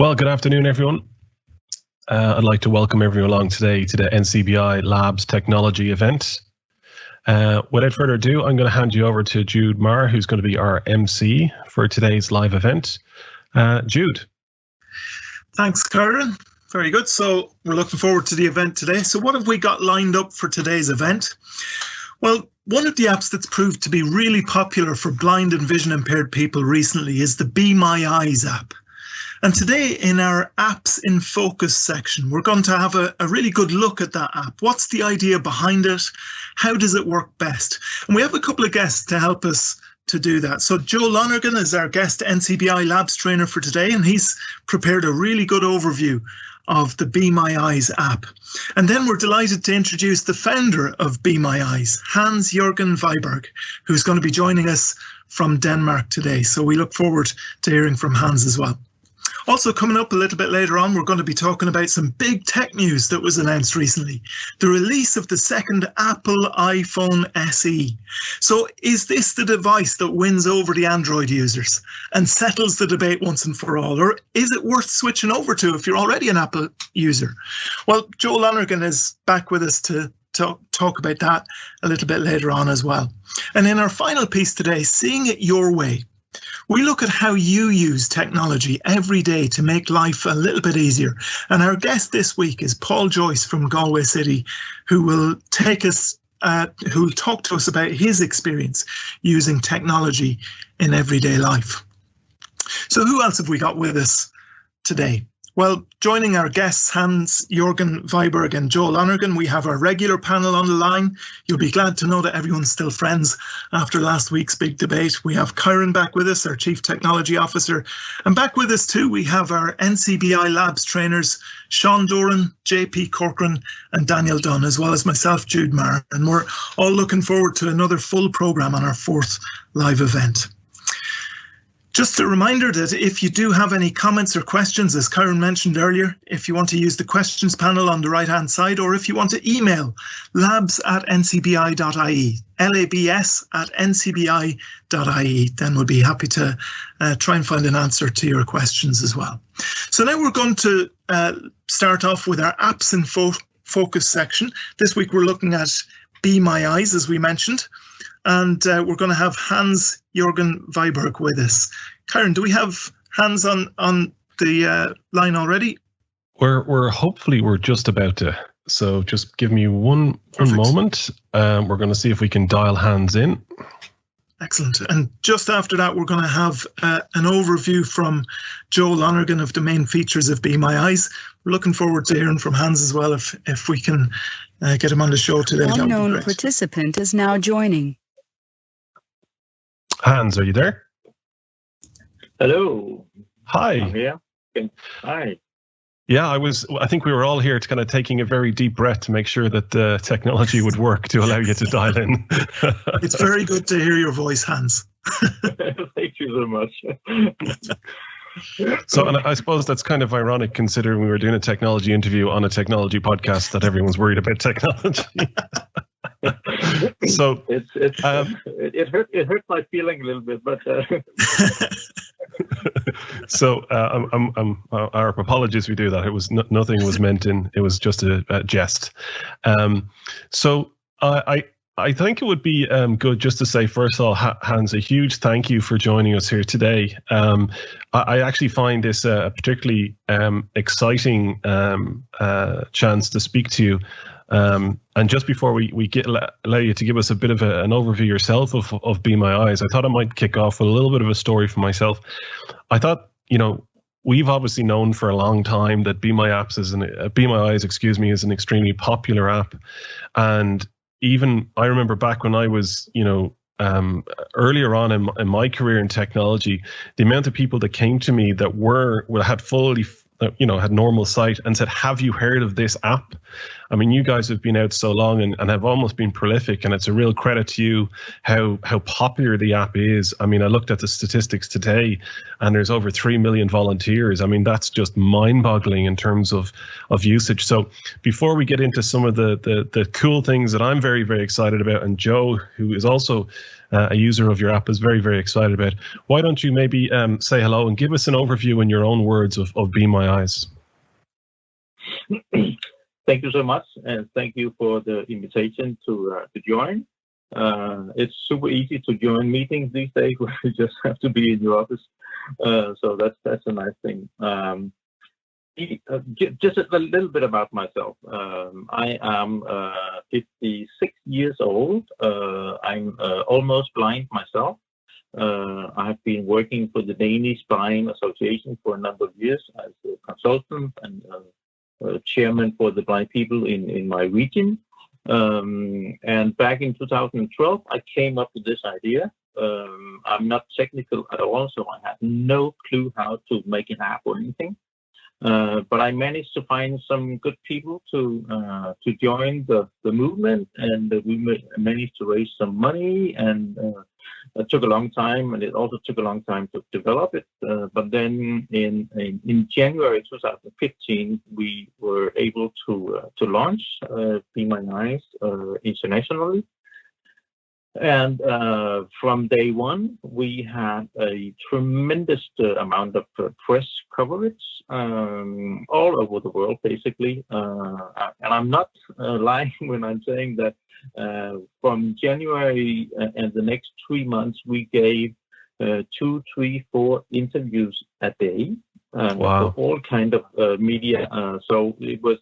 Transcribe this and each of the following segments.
Well, good afternoon, everyone. I'd like to welcome everyone along today to the NCBI Labs Technology event. Without further ado, I'm going to hand you over to Jude Marr, who's going to be our MC for today's live event. Jude. Thanks, Karen. Very good. So we're looking forward to the event today. So what have we got lined up for today's event? Well, one of the apps that's proved to be really popular for blind and vision impaired people recently is the Be My Eyes app. And today in our Apps in Focus section, we're going to have a really good look at that app. What's the idea behind it? How does it work best? And we have a couple of guests to help us to do that. So Joe Lonergan is our guest NCBI Labs trainer for today, and he's prepared a really good overview of the Be My Eyes app. And then we're delighted to introduce the founder of Be My Eyes, Hans Jørgen Wiberg, who's going to be joining us from Denmark today. So we look forward to hearing from Hans as well. Also coming up a little bit later on, we're going to be talking about some big tech news that was announced recently. The release of the second Apple iPhone SE. So is this the device that wins over the Android users and settles the debate once and for all? Or is it worth switching over to if you're already an Apple user? Well, Joe Lonergan is back with us to talk about that a little bit later on as well. And in our final piece today, Seeing It Your Way, we look at how you use technology every day to make life a little bit easier. And our guest this week is Paul Joyce from Galway City, who will talk to us about his experience using technology in everyday life. So who else have we got with us today? Well, joining our guests, Hans Jørgen Wiberg and Joe Lonergan, we have our regular panel on the line. You'll be glad to know that everyone's still friends after last week's big debate. We have Karen back with us, our Chief Technology Officer. And back with us too, we have our NCBI Labs trainers, Sean Doran, JP Corcoran and Daniel Dunn, as well as myself, Jude Marr. And we're all looking forward to another full programme on our fourth live event. Just a reminder that if you do have any comments or questions, as Karen mentioned earlier, if you want to use the questions panel on the right-hand side, or if you want to email labs@ncbi.ie, labs@ncbi.ie, then we'll be happy to try and find an answer to your questions as well. So now we're going to start off with our Apps in Focus section. This week we're looking at Be My Eyes, as we mentioned. And we're going to have Hans Jørgen Wiberg with us. Karen, do we have Hans on the line already? We're just about to. So just give me one moment. We're going to see if we can dial Hans in. Excellent. And just after that, we're going to have an overview from Joe Lonergan of the main features of Be My Eyes. We're looking forward to hearing from Hans as well if we can get him on the show today. Unknown participant is now joining. Hans, are you there? Hello. Hi. I'm here. Hi. Yeah, I think we were all here to kind of taking a very deep breath to make sure that the technology would work to allow you to dial in. It's very good to hear your voice, Hans. Thank you so much. So, and I suppose that's kind of ironic considering we were doing a technology interview on a technology podcast that everyone's worried about technology. So it hurt my feeling a little bit, but so our apologies. We do that. It was nothing was meant in. It was just a jest. So I think it would be good just to say, first of all, Hans, a huge thank you for joining us here today. I actually find this a particularly exciting chance to speak to you. And just before we allow you to give us a bit of an overview yourself of Be My Eyes, I thought I might kick off with a little bit of a story for myself. I thought, we've obviously known for a long time that Be My Eyes, is an extremely popular app. And even I remember back when I was, earlier on in my career in technology, the amount of people that came to me that had fully, had normal sight and said, "Have you heard of this app?" I mean, you guys have been out so long and have almost been prolific, and it's a real credit to you how popular the app is. I mean, I looked at the statistics today, and there's over 3 million volunteers. I mean, that's just mind-boggling in terms of usage. So before we get into some of the cool things that I'm very, very excited about, and Joe, who is also a user of your app, is very, very excited about, why don't you maybe say hello and give us an overview in your own words of Be My Eyes? Thank you so much, and thank you for the invitation to join. It's super easy to join meetings these days where you just have to be in your office, so that's a nice thing. Just a little bit about myself. I am 56 years old. I'm almost blind myself. I have been working for the Danish Blind Association for a number of years as a consultant and chairman for the blind people in my region. And back in 2012, I came up with this idea. I'm not technical at all, so I had no clue how to make an app or anything. But I managed to find some good people to join the movement, and we managed to raise some money, and it took a long time, and it also took a long time to develop it. But then in January 2015, we were able to launch Be My Eyes internationally. And from day one, we had a tremendous amount of press coverage all over the world, basically. And I'm not lying when I'm saying that from January and the next 3 months, we gave 2, 3, 4 interviews a day. Wow. For all kind of media. So it was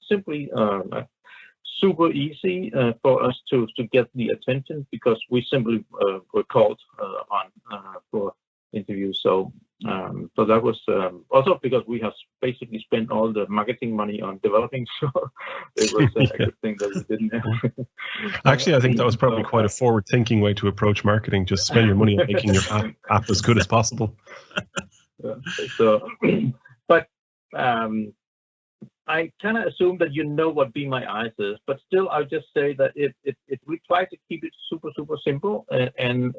simply super easy for us to get the attention, because we simply were called on for interviews. So that was also because we have basically spent all the marketing money on developing. So it was a good thing that we didn't have. Actually, I think that was probably quite a forward-thinking way to approach marketing. Just spend your money on making your app as good as possible. So, but I kind of assume that you know what Be My Eyes is, but still, I'll just say that we try to keep it super, super simple, and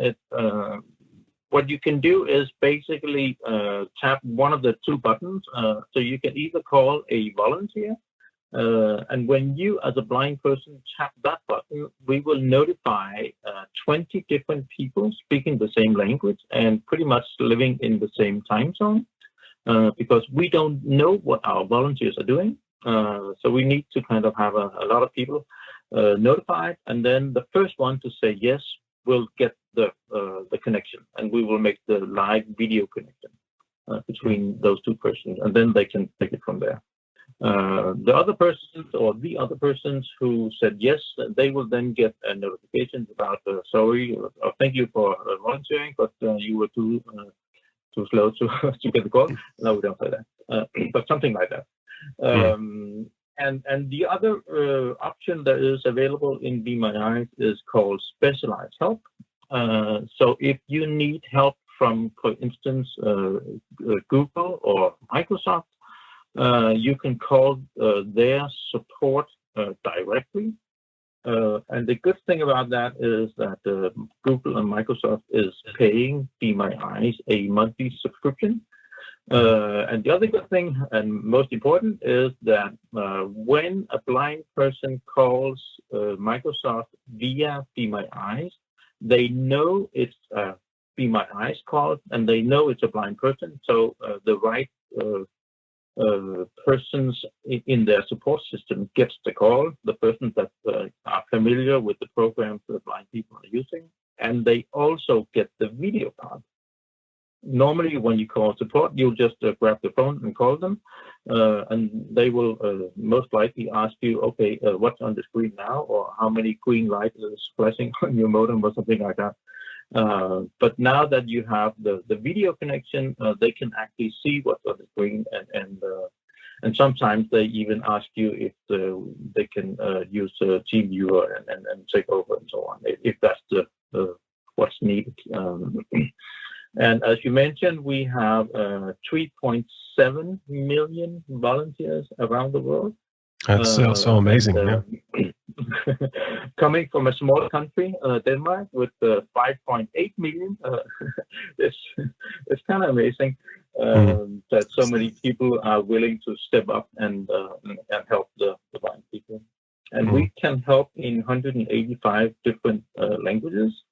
what you can do is basically tap one of the 2 buttons. So you can either call a volunteer, and when you, as a blind person, tap that button, we will notify 20 different people speaking the same language and pretty much living in the same time zone. Because we don't know what our volunteers are doing. So we need to kind of have a lot of people notified, and then the first one to say yes will get the connection, and we will make the live video connection between those 2 persons, and then they can take it from there. The other persons who said yes, they will then get a notification about sorry, or thank you for volunteering, but you were too slow to get the call. No, we don't say that, but something like that. And the other option that is available in Be My Eyes is called specialized help. So if you need help from, for instance, Google or Microsoft, you can call their support directly. And the good thing about that is that Google and Microsoft is paying Be My Eyes a monthly subscription. And the other good thing, and most important, is that when a blind person calls Microsoft via Be My Eyes, they know it's a Be My Eyes call, and they know it's a blind person. So the right persons in their support system gets the call, the persons that are familiar with the programs that blind people are using, and they also get the video part. Normally, when you call support, you'll just grab the phone and call them, and they will most likely ask you, okay, what's on the screen now, or how many green lights is flashing on your modem, or something like that. But now that you have the video connection, they can actually see what's on the screen, and sometimes they even ask you if they can use TeamViewer and take over and so on, if that's what's needed. And as you mentioned, we have 3.7 million volunteers around the world. That's so amazing. Coming from a small country, Denmark, with 5.8 million, it's kind of amazing that so many people are willing to step up and help the blind people. And we can help in 185 different languages.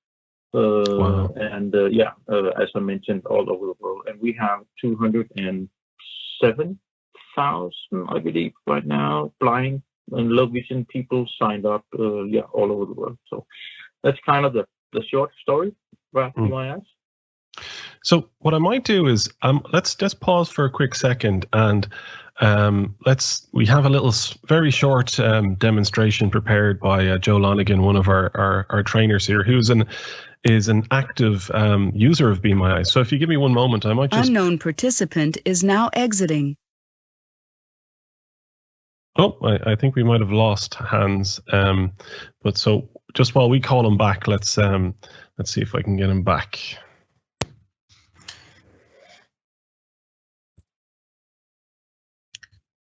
Wow. And as I mentioned, all over the world. And we have 207,000, I believe, right now, blind and low vision people signed up, all over the world. So that's kind of the short story about BMIS. So what I might do is let's just pause for a quick second, and we have a little very short demonstration prepared by Joe Lonigan, one of our trainers here, who's is an active user of Be My Eyes. So if you give me one moment, I might just... Unknown participant is now exiting. Oh, I think we might have lost Hans. But so just while we call him back, let's see if I can get him back.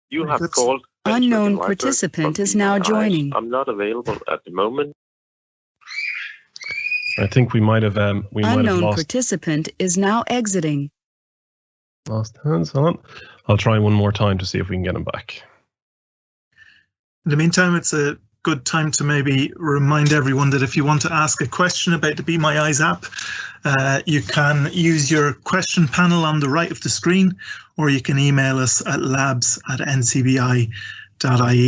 You have called. Unknown participant is now joining. I'm not available at the moment. I think we might have Unknown lost. Participant is now exiting. Lost Hans. Hold on. I'll try one more time to see if we can get him back. In the meantime, it's a good time to maybe remind everyone that if you want to ask a question about the Be My Eyes app, you can use your question panel on the right of the screen, or you can email us at labs@ncbi.ie,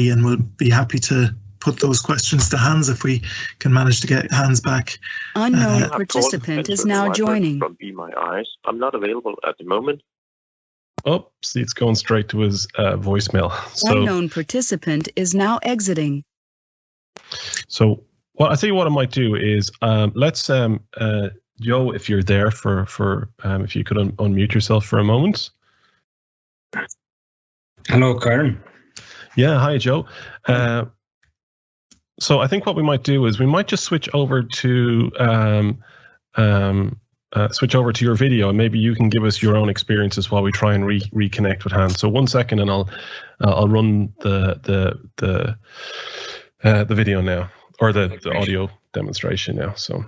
and we'll be happy to put those questions to Hans if we can manage to get Hans back. Unknown participant is now joining. From Be My Eyes. I'm not available at the moment. Oh, see, it's going straight to his voicemail. So, unknown participant is now exiting. So, well, I tell you what I might do is let's Joe, if you're there for if you could unmute yourself for a moment. Hello, Karen. Yeah, hi, Joe. So I think what we might do is we might just switch over to your video, and maybe you can give us your own experiences while we try and reconnect with Hans. So 1 second, and I'll run the video now, or the audio demonstration now. So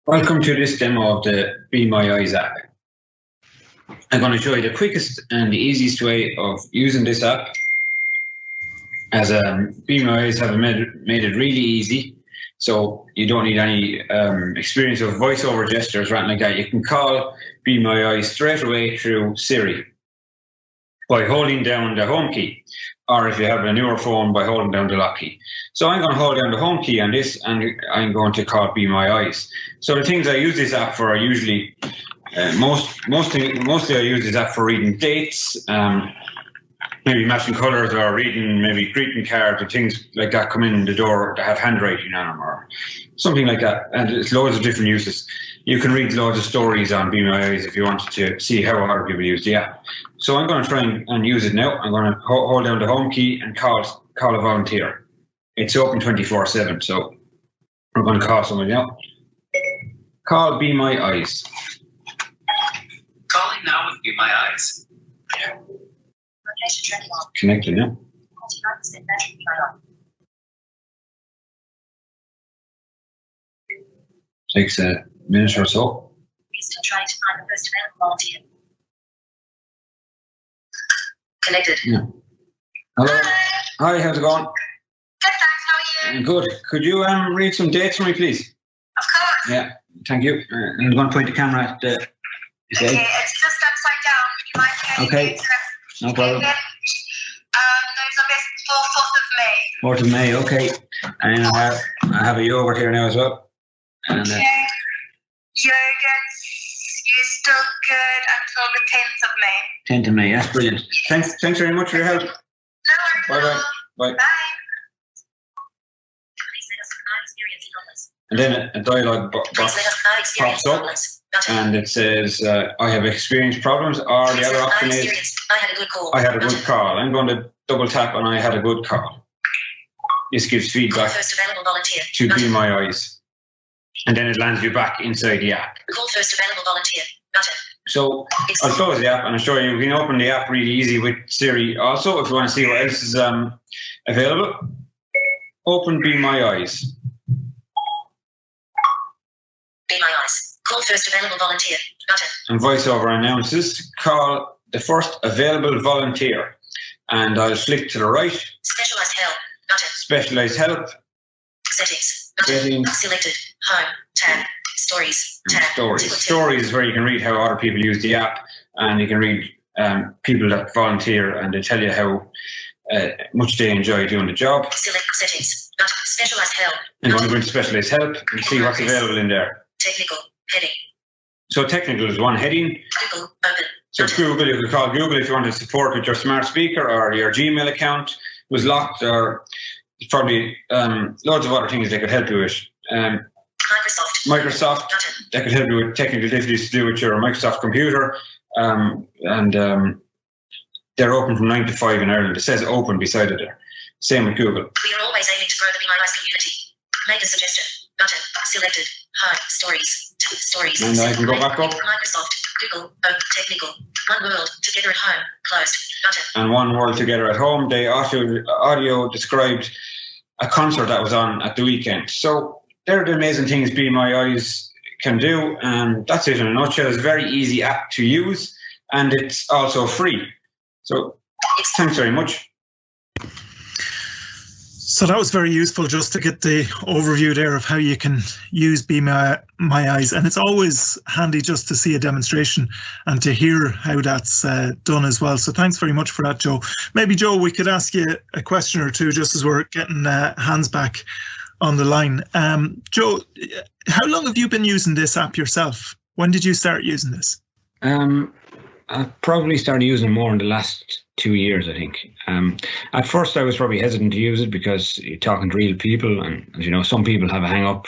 welcome to this demo of the Be My Eyes app. I'm going to show you the quickest and the easiest way of using this app, as Be My Eyes have made it really easy. So you don't need any experience of voiceover gestures or anything like that. You can call Be My Eyes straight away through Siri by holding down the home key, or if you have a newer phone, by holding down the lock key. So I'm going to hold down the home key on this, and I'm going to call Be My Eyes. So the things I use this app for are usually mostly I use this app for reading dates, maybe matching colours, or reading maybe greeting cards or things like that come in the door that have handwriting on them or something like that. And it's loads of different uses. You can read loads of stories on Be My Eyes if you wanted to see how other people use the app. So I'm going to try and use it now. I'm going to hold down the home key and call a volunteer. It's open 24/7, so I'm going to call someone now. Call Be My Eyes. Calling now with Be My Eyes. Connected now. Takes a minute or so. We're still trying to find the first available volunteer. Connected. Yeah. Hello. Hi, how's it going? Good, thanks. How are you? Good. Could you read some dates for me, please? Of course. Yeah, thank you. I'm going to point the camera at the... Okay, it's just upside down. You might see any Okay. dates. No problem. There's a bit for 4th of May. 4th of May, okay. And I have a yogurt here now as well. And Okay. Yogurt, you're still good until the 10th of May. 10th of May, that's brilliant. Thanks very much for your help. No worries. Bye-bye. Bye. Bye. And then a dialogue box pops up, and it says, I have experienced problems, or the other option is, I had a good call. I had a good call. I'm going to double tap on I had a good call. This gives feedback First available volunteer. to Be My Eyes. And then it lands you back inside the app. Call first available volunteer. Button. So I'll close the app and I'll show you. We can open the app really easy with Siri also if you want to see what else is available. Open Be My Eyes. Be My Eyes. Call first available volunteer. Button. And VoiceOver announces, call the first available volunteer. And I'll flick to the right. Specialized help. Button. Specialized help. Settings. Button. Settings. Selected. Home. Tab. Stories. Tab. Stories. Stories is where you can read how other people use the app, and you can read people that volunteer, and they tell you how much they enjoy doing the job. Select settings. Button. Specialized help. I'm going to go into specialized help and see what's available in there. Technical. Heading. So technical is one heading. Google. Open. So Button. Google, you could call Google if you wanted support with your smart speaker or your Gmail account was locked, or probably loads of other things they could help you with. Microsoft, that could help you with technical difficulties to do with your Microsoft computer. They're open from 9 to 5 in Ireland. It says open beside it there. Same with Google. We are always aiming to grow the Be My Eyes community. Make a suggestion. Button. Selected. Home. Stories. Stories. And I can go back up. Microsoft. Google. Open. Technical. One World. Together at Home. Closed. Button. And One World Together at Home. They audio described a concert that was on at the weekend. So they're the amazing things Be My Eyes can do. And that's it in a nutshell. It's a very easy app to use. And it's also free. So thanks very much. So that was very useful just to get the overview there of how you can use Be My Eyes. And it's always handy just to see a demonstration and to hear how that's done as well. So thanks very much for that, Joe. Maybe, Joe, we could ask you a question or two just as we're getting Hans back on the line. Joe, how long have you been using this app yourself? When did you start using this? I probably started using it more in the last 2 years, I think. At first, I was probably hesitant to use it because you're talking to real people, and as you know, some people have a hang up.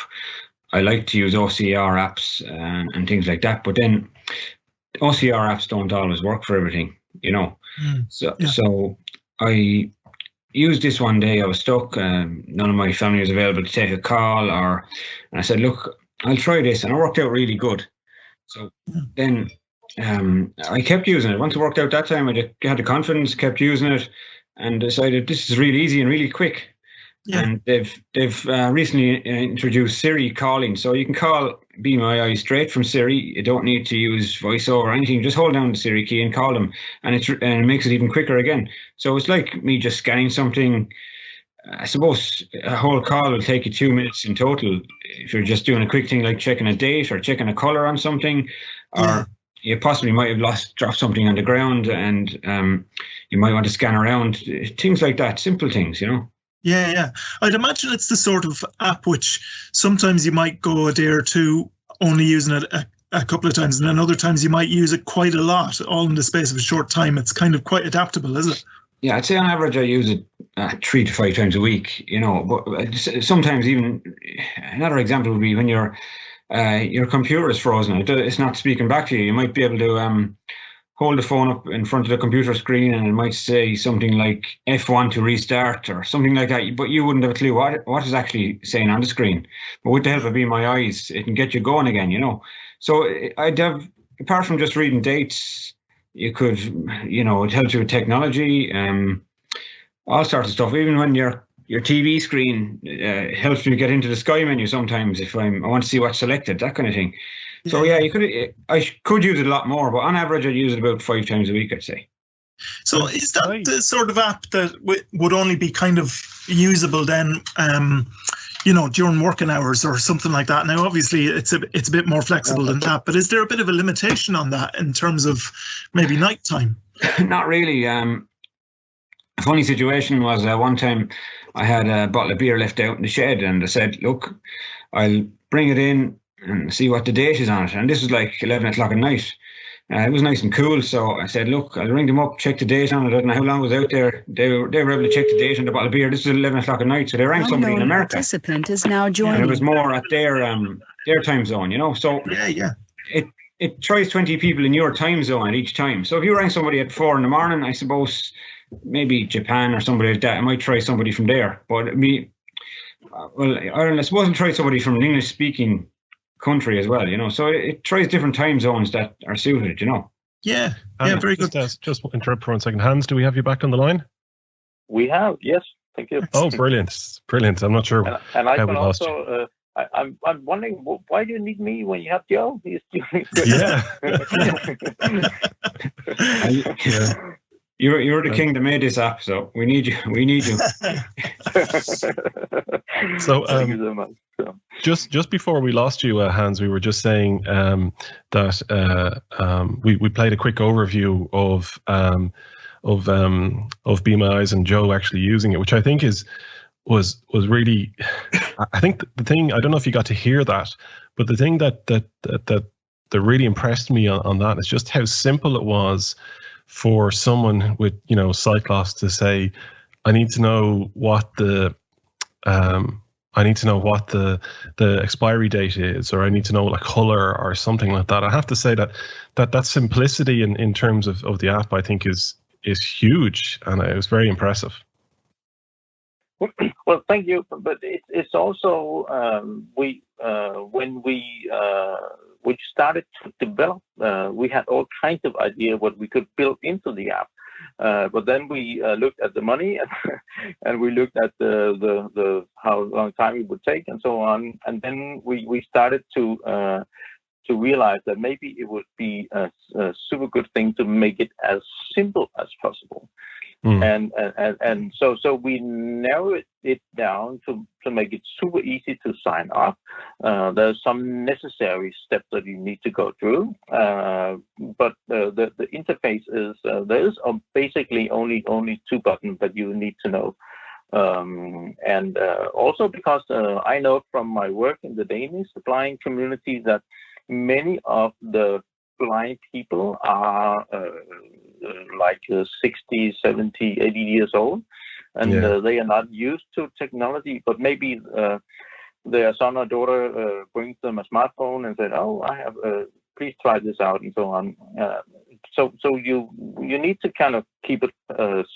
I like to use OCR apps and things like that, but then OCR apps don't always work for everything, you know. So I used this one day. I was stuck. None of my family was available to take a call, and I said, look, I'll try this, and it worked out really good. So then I kept using it. Once it worked out that time, I had the confidence, kept using it, and decided this is really easy and really quick. Yeah. And they've recently introduced Siri calling, so you can call Be My Eyes straight from Siri. You don't need to use VoiceOver or anything. Just hold down the Siri key and call them, and it makes it even quicker again. So it's like me just scanning something. I suppose a whole call will take you 2 minutes in total if you're just doing a quick thing like checking a date or checking a color on something, or you possibly might have dropped something on the ground, and you might want to scan around, things like that, simple things, you know. Yeah. I'd imagine it's the sort of app which sometimes you might go a day or two only using it a couple of times, and then other times you might use it quite a lot, all in the space of a short time. It's kind of quite adaptable, isn't it? Yeah, I'd say on average I use it 3 to 5 times a week, you know, but sometimes even another example would be when your computer is frozen. It's not speaking back to you. You might be able to hold the phone up in front of the computer screen, and it might say something like F1 to restart or something like that, but you wouldn't have a clue what is actually saying on the screen. But with the help of Be My Eyes, it can get you going again, you know. So I'd have, apart from just reading dates, you could, you know, it helps you with technology, all sorts of stuff. Even when your TV screen helps me get into the Sky menu sometimes if I want to see what's selected, that kind of thing. So yeah, I could use it a lot more, but on average I'd use it about 5 times a week, I'd say. So is that the sort of app that would only be kind of usable then, you know, during working hours or something like that? Now, obviously, it's a bit more flexible than that, but is there a bit of a limitation on that in terms of maybe nighttime? Not really. A funny situation was one time I had a bottle of beer left out in the shed, and I said, look, I'll bring it in and see what the date is on it. And this was like 11 o'clock at night. It was nice and cool, so I said, look, I'll ring them up, check the date on it. I don't know how long it was out there. They were able to check the date on the bottle of beer. This was 11 o'clock at night, so they rang somebody in America. Participant is now joining. And it was more at their time zone, you know. So yeah. It tries 20 people in your time zone at each time. So if you rang somebody at 4 in the morning, I suppose maybe Japan or somebody like that, I might try somebody from there. But Ireland, I suppose I'll try somebody from an English-speaking country as well, So it tries different time zones that are suited, Yeah, very good. Just interrupt for 1 second. Hans, do we have you back on the line? We have, yes. Thank you. Oh, brilliant. I'm not sure and I how can we lost also, you. I'm wondering, why do you need me when you have Joe? He's doing good. Yeah. You're the king that made this app, so we need you. So, thank you so much. So. Just before we lost you, Hans, we were just saying that we played a quick overview of Be My Eyes and Joe actually using it, which I think was really. I think the thing, I don't know if you got to hear that, but the thing that really impressed me on that is just how simple it was for someone with sight loss to say, I need to know what the expiry date is, or I need to know like color or something like that. I have to say that simplicity in terms of the app, I think is huge, and it was very impressive. Well, thank you. But it's also when we started to develop, we had all kinds of ideas what we could build into the app. But then we looked at the money and we looked at the how long time it would take and so on. And then we started to realize that maybe it would be a super good thing to make it as simple as possible. And so we narrowed it down to make it super easy to sign up. There's some necessary steps that you need to go through, but the interface is there is basically only 2 buttons that you need to know. And also because I know from my work in the Danish blind community that many of the blind people are like 60, 70, 80 years old, and they are not used to technology, but maybe their son or daughter brings them a smartphone and said, oh, I have, please try this out, and so on. So you need to kind of keep it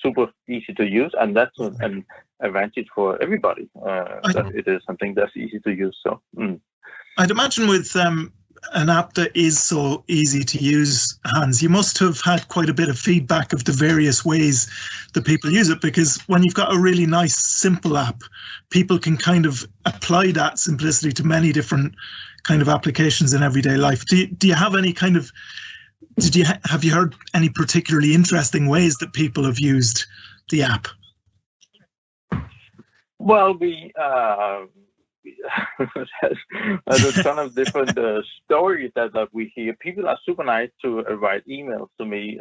super easy to use, and that's an advantage for everybody, that it is something that's easy to use. So I'd imagine with an app that is so easy to use, Hans, you must have had quite a bit of feedback of the various ways that people use it, because when you've got a really nice, simple app, people can kind of apply that simplicity to many different kind of applications in everyday life. Do you have any kind of, have you heard any particularly interesting ways that people have used the app? Well, there's a ton of different stories that we hear. People are super nice to write emails to me.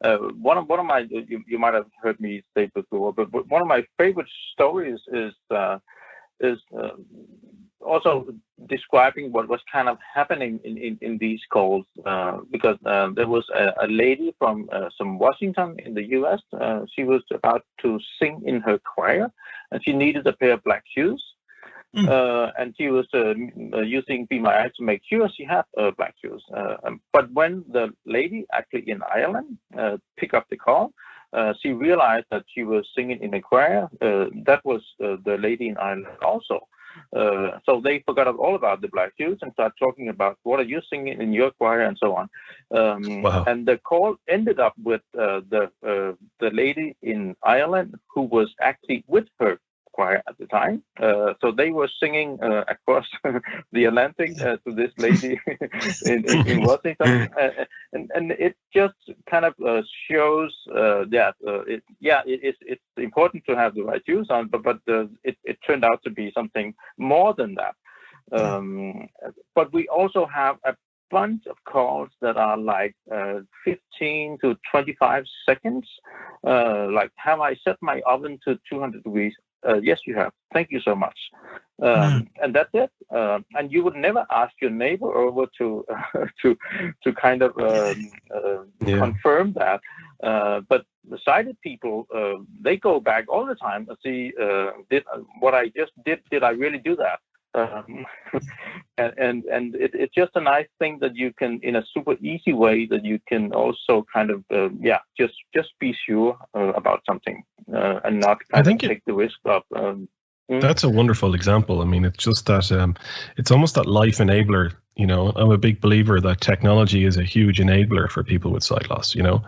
One of my, you might have heard me say before, but one of my favorite stories is also describing what was kind of happening in these calls, because there was a lady from Washington in the U.S. She was about to sing in her choir, and she needed a pair of black shoes. And she was using Be My Eyes to make sure she had black shoes. But when the lady actually in Ireland picked up the call, she realized that she was singing in a choir. That was the lady in Ireland also. So they forgot all about the black shoes and started talking about what are you singing in your choir and so on. Wow. And the call ended up with the lady in Ireland who was actually with her choir at the time. So they were singing across the Atlantic to this lady in Washington. And it just kind of shows that it's important to have the right shoes on, but it turned out to be something more than that. But we also have a bunch of calls that are like 15 to 25 seconds. Like, have I set my oven to 200 degrees? Yes, you have. Thank you so much. And that's it. And you would never ask your neighbor over to kind of confirm that. But the sighted people, they go back all the time and see what I just did. Did I really do that? And it's just a nice thing that you can, in a super easy way, that you can also kind of just be sure about something and not kind of take the risk of That's a wonderful example. I mean, it's just that it's almost that life enabler. You know, I'm a big believer that technology is a huge enabler for people with sight loss. You know,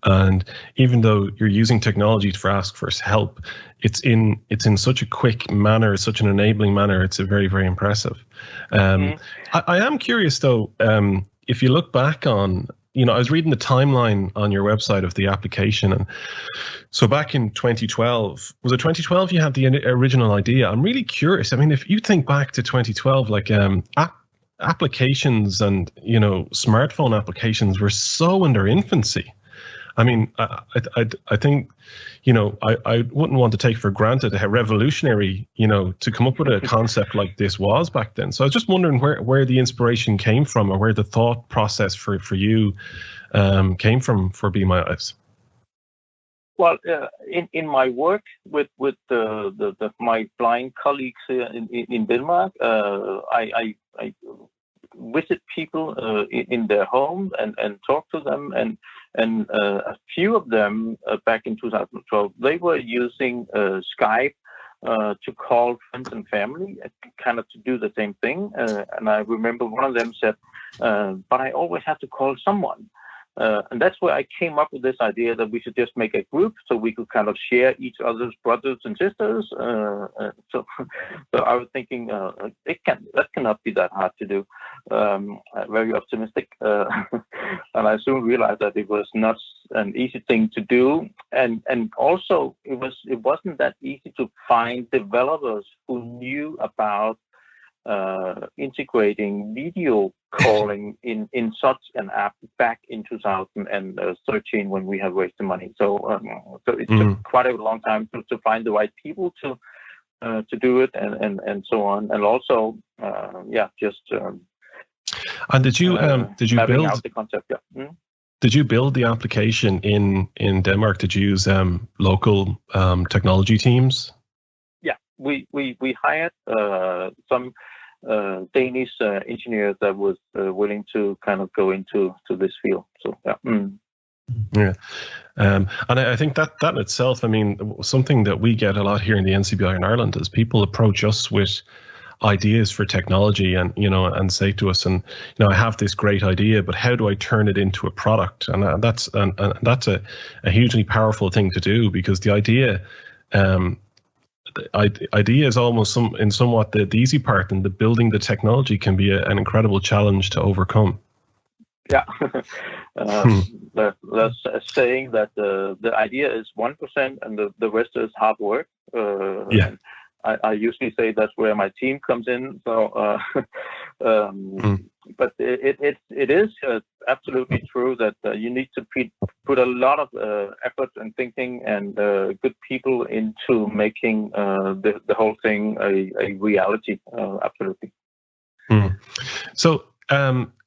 and even though you're using technology for ask for help, it's in such a quick manner, such an enabling manner. It's a very, very impressive. I am curious though. If you look back on, you know, I was reading the timeline on your website of the application, and so back in 2012, was it 2012 you had the original idea? I'm really curious. I mean, if you think back to 2012, like applications and, you know, smartphone applications were so in their infancy. I mean, I think, you know, I wouldn't want to take for granted how revolutionary, you know, to come up with a concept like this was back then. So I was just wondering where the inspiration came from, or where the thought process for you came from for Be My Eyes. Well, in my work with my blind colleagues here in Denmark, I visit people in their homes and talk to them, and a few of them back in 2012, they were using Skype to call friends and family, kind of to do the same thing. And I remember one of them said, but I always have to call someone. And that's where I came up with this idea that we should just make a group so we could kind of share each other's brothers and sisters. So I was thinking that cannot be that hard to do. Very optimistic, and I soon realized that it was not an easy thing to do, and also it wasn't that easy to find developers who knew about integrating video calling in such an app back in 2013 when we had raised the money. So it took quite a long time to find the right people to do it and so on. And also, and did you build out the concept? Yeah. Did you build the application in Denmark? Did you use local technology teams? Yeah, we hired some Danish engineers that was willing to kind of go into this field. So yeah. Yeah, and I think that in itself, I mean, something that we get a lot here in the NCBI in Ireland is people approach us with ideas for technology, and you know, and say to us, and you know, I have this great idea, but how do I turn it into a product? And that's a hugely powerful thing to do, because the idea. The idea is almost somewhat the easy part, and the building the technology can be an incredible challenge to overcome. Yeah, that's saying that the idea is 1% and the rest is hard work. Yeah. I usually say that's where my team comes in. So, but it is absolutely true that you need to put a lot of effort and thinking and good people into making the whole thing a reality. Absolutely. So.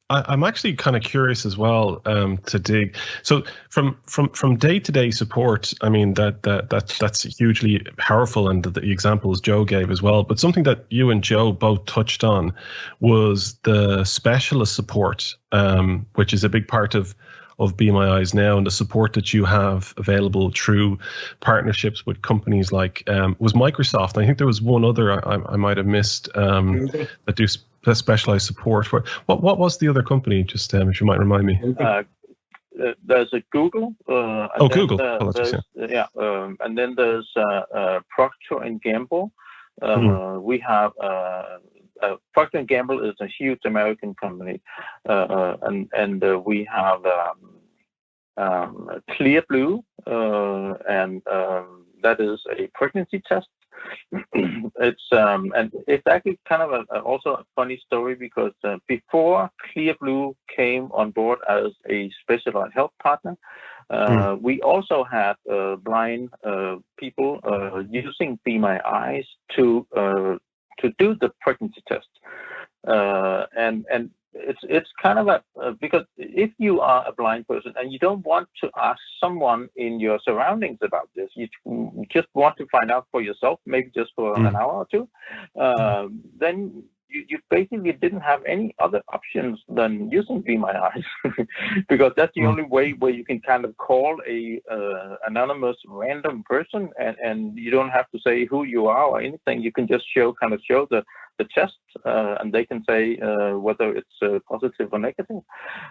I'm actually kind of curious as well to dig. So from day-to-day support, I mean that's hugely powerful, and the examples Joe gave as well. But something that you and Joe both touched on was the specialist support, which is a big part of Be My Eyes now, and the support that you have available through partnerships with companies like was Microsoft. I think there was one other I might have missed that do specialized support for. What was the other company? Just if you might remind me. There's a Google. Google. And then there's Procter and Gamble. We have Procter and Gamble is a huge American company, and we have Clear Blue, and that is a pregnancy test. It's actually kind of also a funny story, because before Clear Blue came on board as a specialized health partner, we also had blind people using Be My Eyes to do the pregnancy test, and it's kind of because if you are a blind person and you don't want to ask someone in your surroundings about this, you just want to find out for yourself, maybe just for an hour or two, then you basically didn't have any other options than using Be My Eyes, because that's the only way where you can kind of call a anonymous random person, and you don't have to say who you are or anything. You can just show the test, and they can say whether it's positive or negative.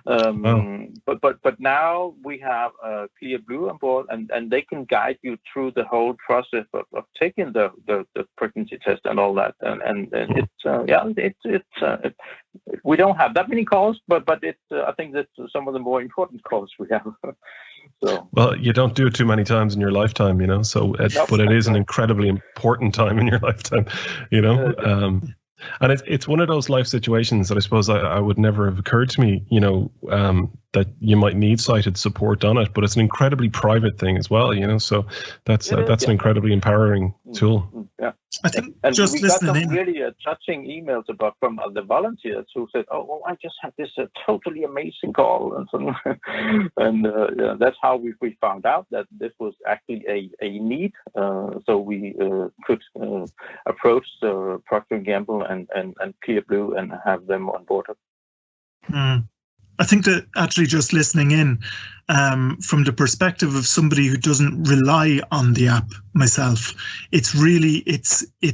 But now we have Clear Blue on board, and they can guide you through the whole process of taking the pregnancy test and all that. And we don't have that many calls, but it's I think that's some of the more important calls we have. So, well, you don't do it too many times in your lifetime, you know. So, but it is an incredibly important time in your lifetime, you know. And it's one of those life situations that I suppose I would never have occurred to me, you know, that you might need sighted support on it. But it's an incredibly private thing as well, you know. So that's an incredibly empowering tool. Yeah, I think and just we got some listening. really touching emails from the volunteers who said, "Oh, I just had this totally amazing call," and so, and that's how we found out that this was actually a need. So we could approach Procter & Gamble and Clear Blue and have them on board. I think that actually just listening in, from the perspective of somebody who doesn't rely on the app myself, it's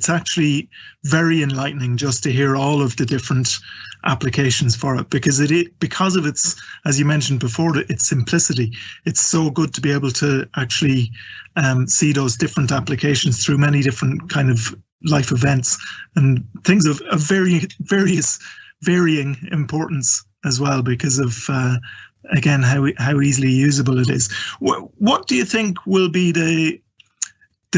actually very enlightening just to hear all of the different applications for it, because of its, as you mentioned before, its simplicity. It's so good to be able to actually see those different applications through many different kind of life events and things of various varying importance as well, because of again how easily usable it is. What do you think will be the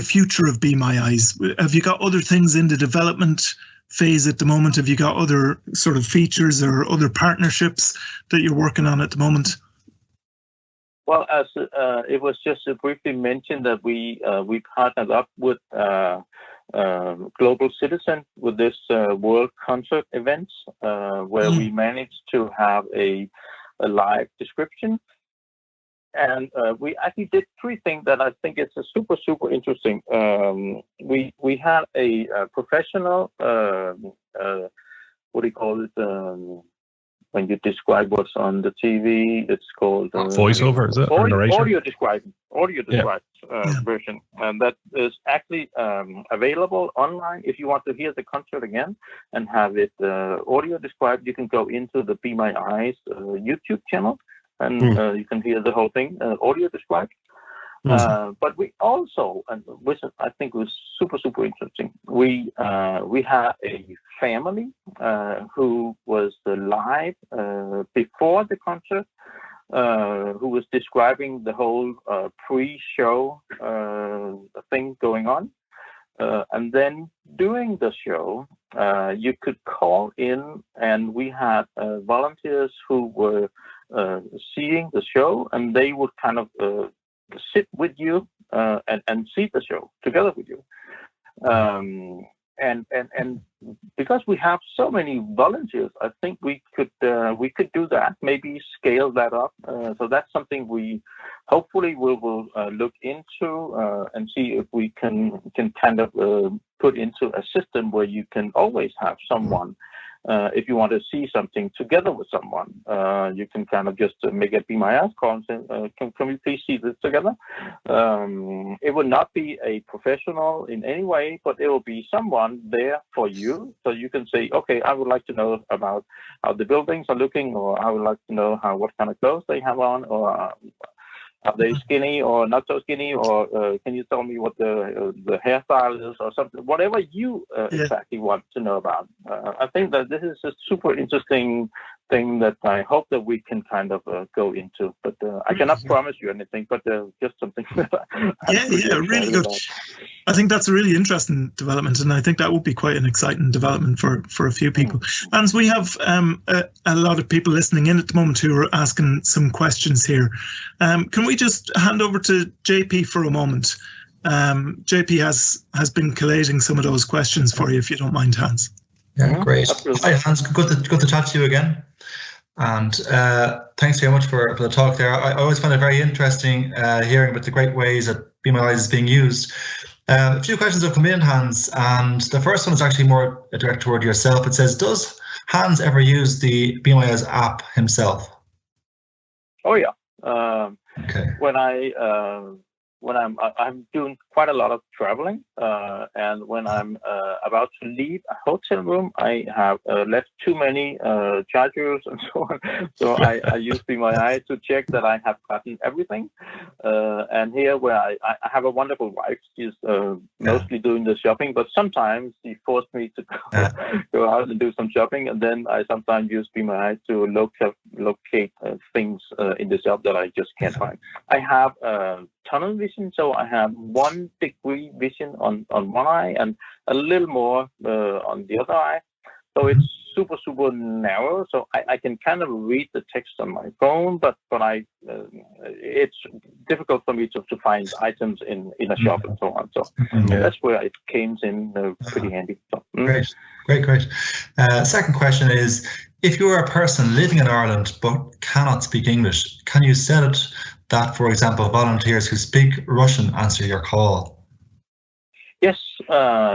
future of Be My Eyes? Have you got other things in the development phase at the moment? Have you got other sort of features or other partnerships that you're working on at the moment? Well, as it was just briefly mentioned that we partnered up with Global Citizen with this World Concert events, where we managed to have a live description. And we actually did three things that I think is super interesting. We had a professional, what do you call it? When you describe what's on the TV, it's called voiceover, is it? Or narration? Audio described version, and that is actually available online. If you want to hear the concert again and have it audio described, you can go into the Be My Eyes YouTube channel, and you can hear the whole thing audio described. But we also, and which I think was super interesting, we had a family who was live before the concert, who was describing the whole pre-show thing going on, and then during the show you could call in, and we had volunteers who were seeing the show, and they would kind of sit with you and see the show together with you, and because we have so many volunteers, I think we could do that, maybe scale that up. So that's something we hopefully will look into and see if we can kind of put into a system where you can always have someone. If you want to see something together with someone, you can kind of just make a Be My Eyes call and say, can we please see this together? It will not be a professional in any way, but it will be someone there for you. So you can say, okay, I would like to know about how the buildings are looking, or I would like to know what kind of clothes they have on, or are they skinny or not so skinny, or can you tell me what the hairstyle is, or something, whatever you exactly want to know about. I think that this is a super interesting thing that I hope that we can kind of go into, but I cannot promise you anything, but just something. Really good. I think that's a really interesting development, and I think that would be quite an exciting development for a few people. And we have a lot of people listening in at the moment who are asking some questions here. Can we just hand over to JP for a moment? JP has been collating some of those questions for you, if you don't mind, Hans. Yeah, great. Hi, Hans. Good to chat to you again. And thanks very much for the talk there. I always find it very interesting hearing about the great ways that Be My Eyes is being used. A few questions have come in, Hans, and the first one is actually more directed toward yourself. It says, does Hans ever use the Be My Eyes app himself? Oh yeah. Okay. When I'm doing quite a lot of traveling, and when I'm about to leave a hotel room, I have left too many chargers and so on. So I use Be My Eyes to check that I have gotten everything. And here, where I have a wonderful wife, she's mostly doing the shopping, but sometimes she forced me to go out and do some shopping, and then I sometimes use Be My Eyes to locate things in the shop that I just can't find. I have tunnel vision, so I have 1 degree vision on one eye and a little more on the other eye. So it's super narrow. So I can kind of read the text on my phone, but it's difficult for me to find items in a shop and so on. So that's where it came in pretty handy. So, Great. Second question is, if you are a person living in Ireland but cannot speak English, can you set it that, for example, volunteers who speak Russian answer your call? Yes,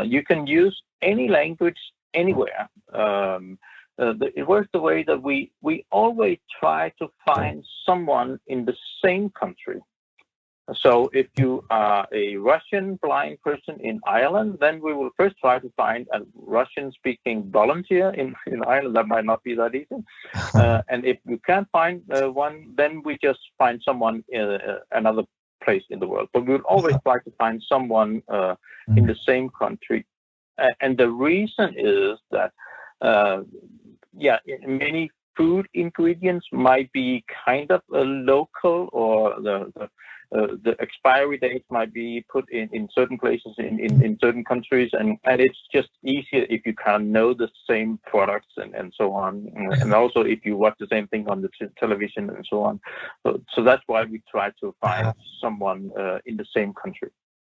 you can use any language anywhere. It works the way that we always try to find someone in the same country. So if you are a Russian blind person in Ireland, then we will first try to find a Russian-speaking volunteer in Ireland. That might not be that easy. And if you can't find one, then we just find someone in another place in the world. But we'll always try to find someone in the same country. And the reason is that, many food ingredients might be kind of local, or the expiry dates might be put in certain places in certain countries, and it's just easier if you kind of know the same products and so on, and also if you watch the same thing on the television and so on. So that's why we try to find someone in the same country.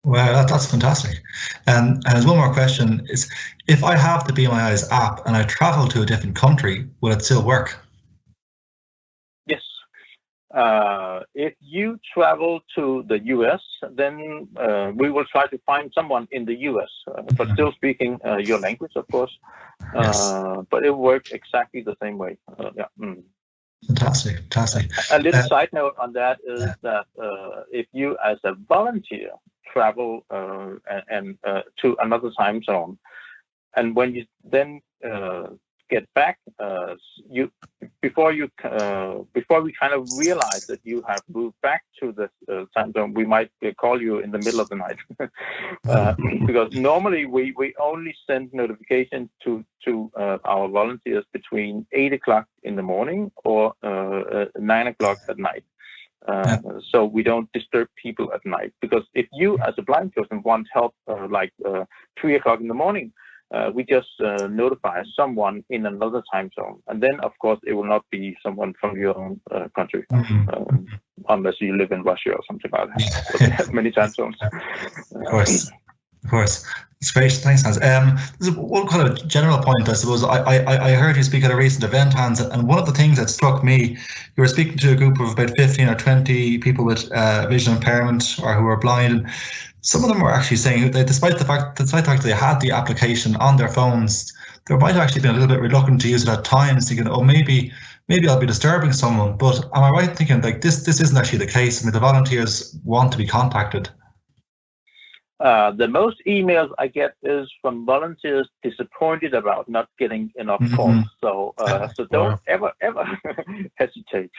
Well, that's fantastic. And there's one more question: is if I have the Be My Eyes app and I travel to a different country, will it still work? Yes. If you travel to the US, then we will try to find someone in the US, but still speaking your language, of course. But it works exactly the same way. Fantastic. A little side note on that is that if you, as a volunteer, travel and to another time zone, and when you then get back, before we kind of realize that you have moved back to the time zone, we might call you in the middle of the night, because normally we only send notifications to our volunteers between 8 o'clock in the morning or 9 o'clock at night. So we don't disturb people at night, because if you as a blind person want help like 3 o'clock in the morning, we just notify someone in another time zone, and then of course it will not be someone from your own country, unless you live in Russia or something like that. But they have many time zones. Of course. It's great. Thanks, Hans. There's one kind of general point, I suppose. I heard you speak at a recent event, Hans, and one of the things that struck me, you were speaking to a group of about 15 or 20 people with visual impairment or who are blind, and some of them were actually saying that despite the fact that they had the application on their phones, they might have actually been a little bit reluctant to use it at times, thinking, oh, maybe I'll be disturbing someone. But am I right in thinking like this isn't actually the case? I mean, the volunteers want to be contacted. The most emails I get is from volunteers disappointed about not getting enough calls. So don't ever hesitate.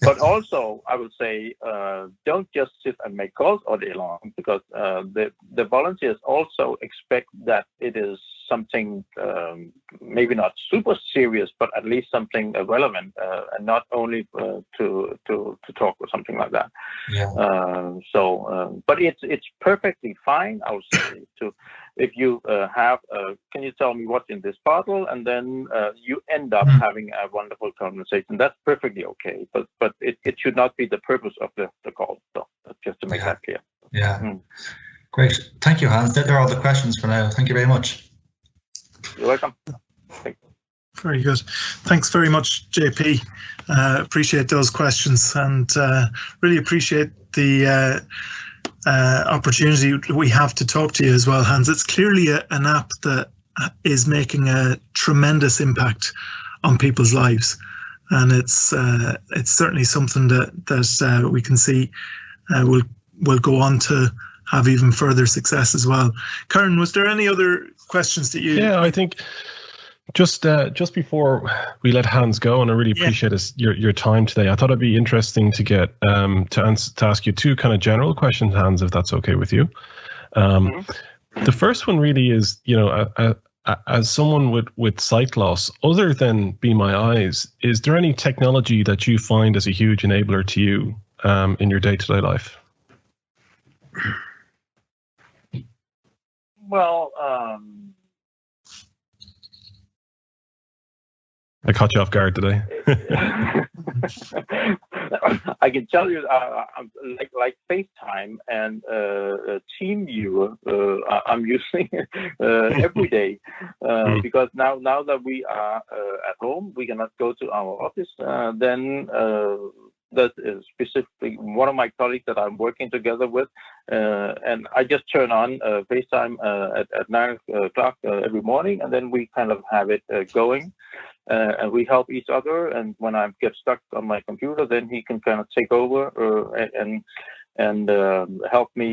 But also, I would say, don't just sit and make calls all day long, because the volunteers also expect that it is something maybe not super serious, but at least something relevant, and not only to talk or something like that. But it's perfectly fine, I would say, if you have, can you tell me what's in this bottle? And then you end up having a wonderful conversation. That's perfectly okay, but it should not be the purpose of the call. So just to make that clear. Great. Thank you, Hans. They're all the questions for now. Thank you very much. You're welcome. Very good. Thanks very much, JP. Appreciate those questions, and really appreciate the opportunity we have to talk to you as well, Hans. It's clearly an app that is making a tremendous impact on people's lives, and it's certainly something that we can see will go on to have even further success as well. Karen, was there any other questions that you? Yeah, I think just before we let Hans go, and I really appreciate your time today. I thought it'd be interesting to get to ask you two kind of general questions, Hans, if that's okay with you. The first one really is, as someone with sight loss, other than Be My Eyes, is there any technology that you find as a huge enabler to you in your day-to-day life? Well, I caught you off guard today. I can tell you, like FaceTime and TeamViewer, I'm using every day because now that we are at home, we cannot go to our office. Then that is specifically one of my colleagues that I'm working together with, and I just turn on FaceTime at 9 o'clock every morning, and then we kind of have it going. And we help each other. And when I get stuck on my computer, then he can kind of take over and help me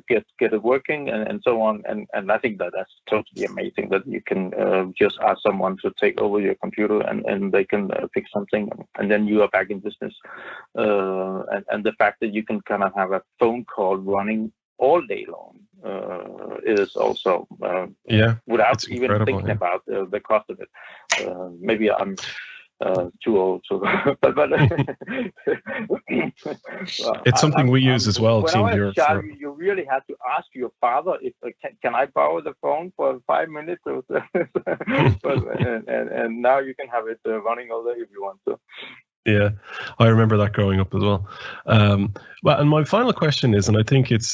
get it working and so on. And I think that's totally amazing that you can just ask someone to take over your computer and they can fix something, and then you are back in business. And the fact that you can kind of have a phone call running all day long is also without even thinking about the cost of it. Maybe I'm too old, so but it's something we use as well. When I was a child, you really had to ask your father if can I borrow the phone for 5 minutes, and now you can have it running all day if you want to. Yeah, I remember that growing up as well. Well, and my final question is, and I think it's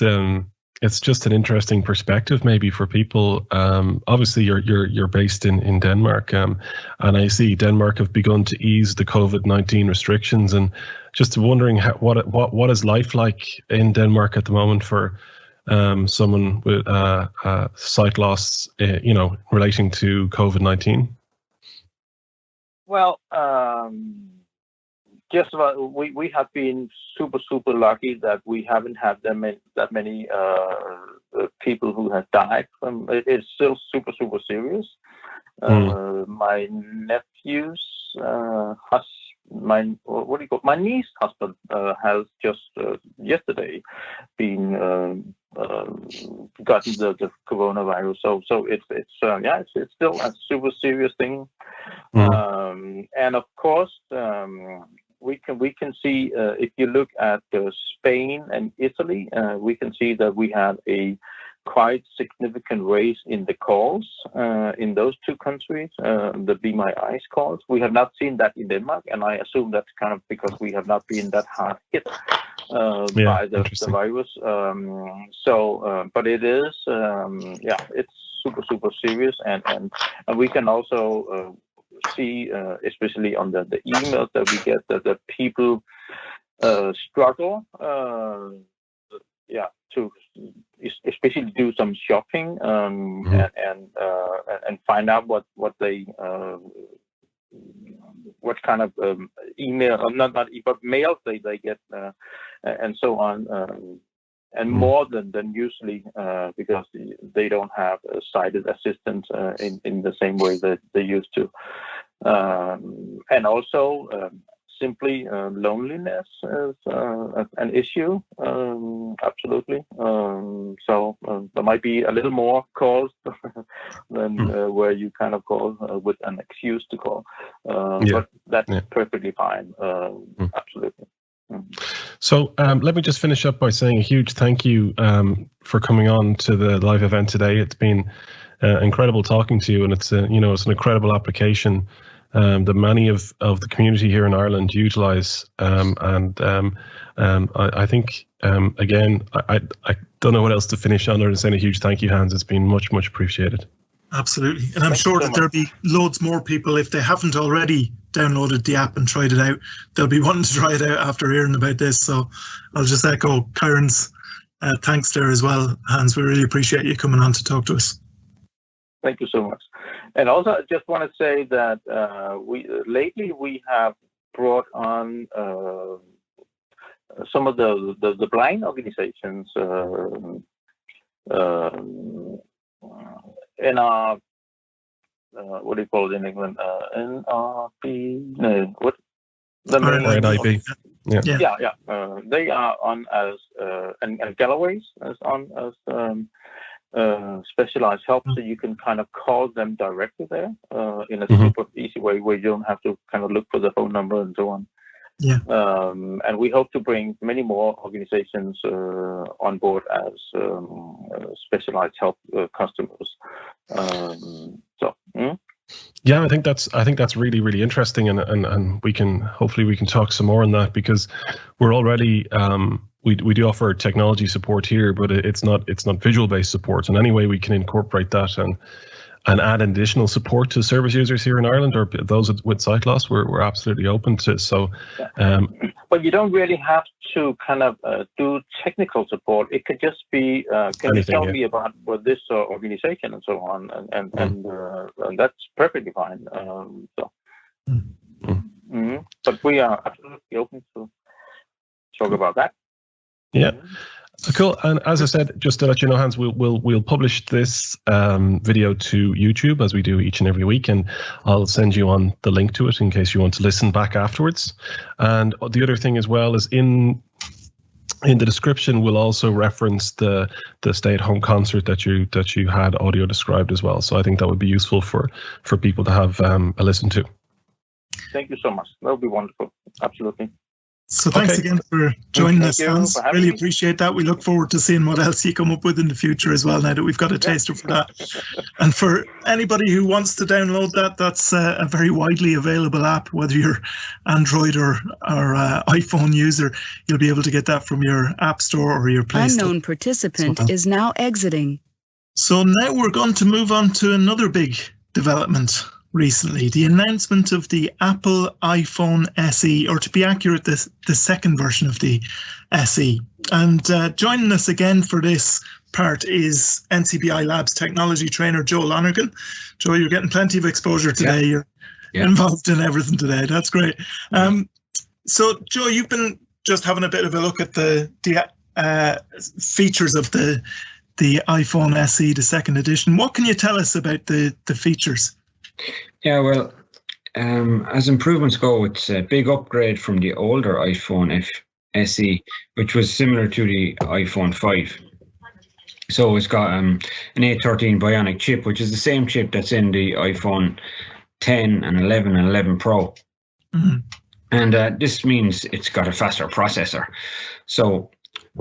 just an interesting perspective maybe for people. Obviously, you're based in Denmark, and I see Denmark have begun to ease the COVID-19 restrictions, and just wondering what is life like in Denmark at the moment for someone with sight loss, relating to COVID-19. Well. Just about, we have been super lucky that we haven't had that many people who have died from it. It's still super serious. My nephew's my niece's husband has just yesterday been gotten the coronavirus. So it's still a super serious thing. And of course. We can see if you look at Spain and Italy, we can see that we had a quite significant raise in the calls in those two countries, the Be My Eyes calls. We have not seen that in Denmark, and I assume that's kind of because we have not been that hard hit by the virus. But it is, it's super serious, and we can also see, especially on the emails that we get, that the people struggle, to especially do some shopping and find out what they what kind of email, but mails they get, and so on. And more than usually, because they don't have a sighted assistant in the same way that they used to. And also, simply loneliness is an issue, absolutely. So there might be a little more calls than where you kind of call with an excuse to call. But that's perfectly fine, absolutely. So let me just finish up by saying a huge thank you for coming on to the live event today. It's been incredible talking to you, and it's an incredible application that many of the community here in Ireland utilize. I think again, I don't know what else to finish on other than saying a huge thank you, Hans. It's been much appreciated. Absolutely. And I'm sure that there'll be loads more people, if they haven't already downloaded the app and tried it out, they'll be wanting to try it out after hearing about this. So I'll just echo Karen's thanks there as well, Hans. We really appreciate you coming on to talk to us. Thank you so much. And also, I just want to say that lately we have brought on some of the blind organizations in our what do you call it in England? NRP? No, what? The NIB. Yeah. They are on as and Galloway's as on as specialized help, so you can kind of call them directly there in a super easy way where you don't have to kind of look for the phone number and so on. Yeah. And we hope to bring many more organizations on board as specialized help customers. Yeah, I think that's really, really interesting, and we can hopefully talk some more on that, because we're already we do offer technology support here, but it's not visual based support. And any way we can incorporate that and add additional support to service users here in Ireland or those with sight loss, we're absolutely open to. So, but you don't really have to kind of do technical support. It could just be, can you tell me about this organization and so on, and that's perfectly fine. But we are absolutely open to talk about that. Yeah. Cool. And as I said, just to let you know, Hans, we'll publish this video to YouTube as we do each and every week, and I'll send you on the link to it in case you want to listen back afterwards. And the other thing as well is in the description we'll also reference the stay-at-home concert that you had audio described as well. So I think that would be useful for people to have a listen to. Thank you so much. That would be wonderful. Absolutely. So thanks again for joining us, Hans. Really appreciate that. We look forward to seeing what else you come up with in the future as well, now that we've got a taster for that. And for anybody who wants to download that, that's a very widely available app. Whether you're Android or iPhone user, you'll be able to get that from your App Store or your Play Store. Unknown participant is now exiting. So now we're going to move on to another big development recently, the announcement of the Apple iPhone SE, or to be accurate, the second version of the SE. And joining us again for this part is NCBI Labs technology trainer Joe Lonergan. Joe, you're getting plenty of exposure today. You're involved in everything today. That's great. So Joe, you've been just having a bit of a look at the features of the iPhone SE, the second edition. What can you tell us about the features? Yeah, well, as improvements go, it's a big upgrade from the older iPhone SE, which was similar to the iPhone 5. So it's got an A13 Bionic chip, which is the same chip that's in the iPhone 10 and 11 and 11 Pro. Mm-hmm. And this means it's got a faster processor. So,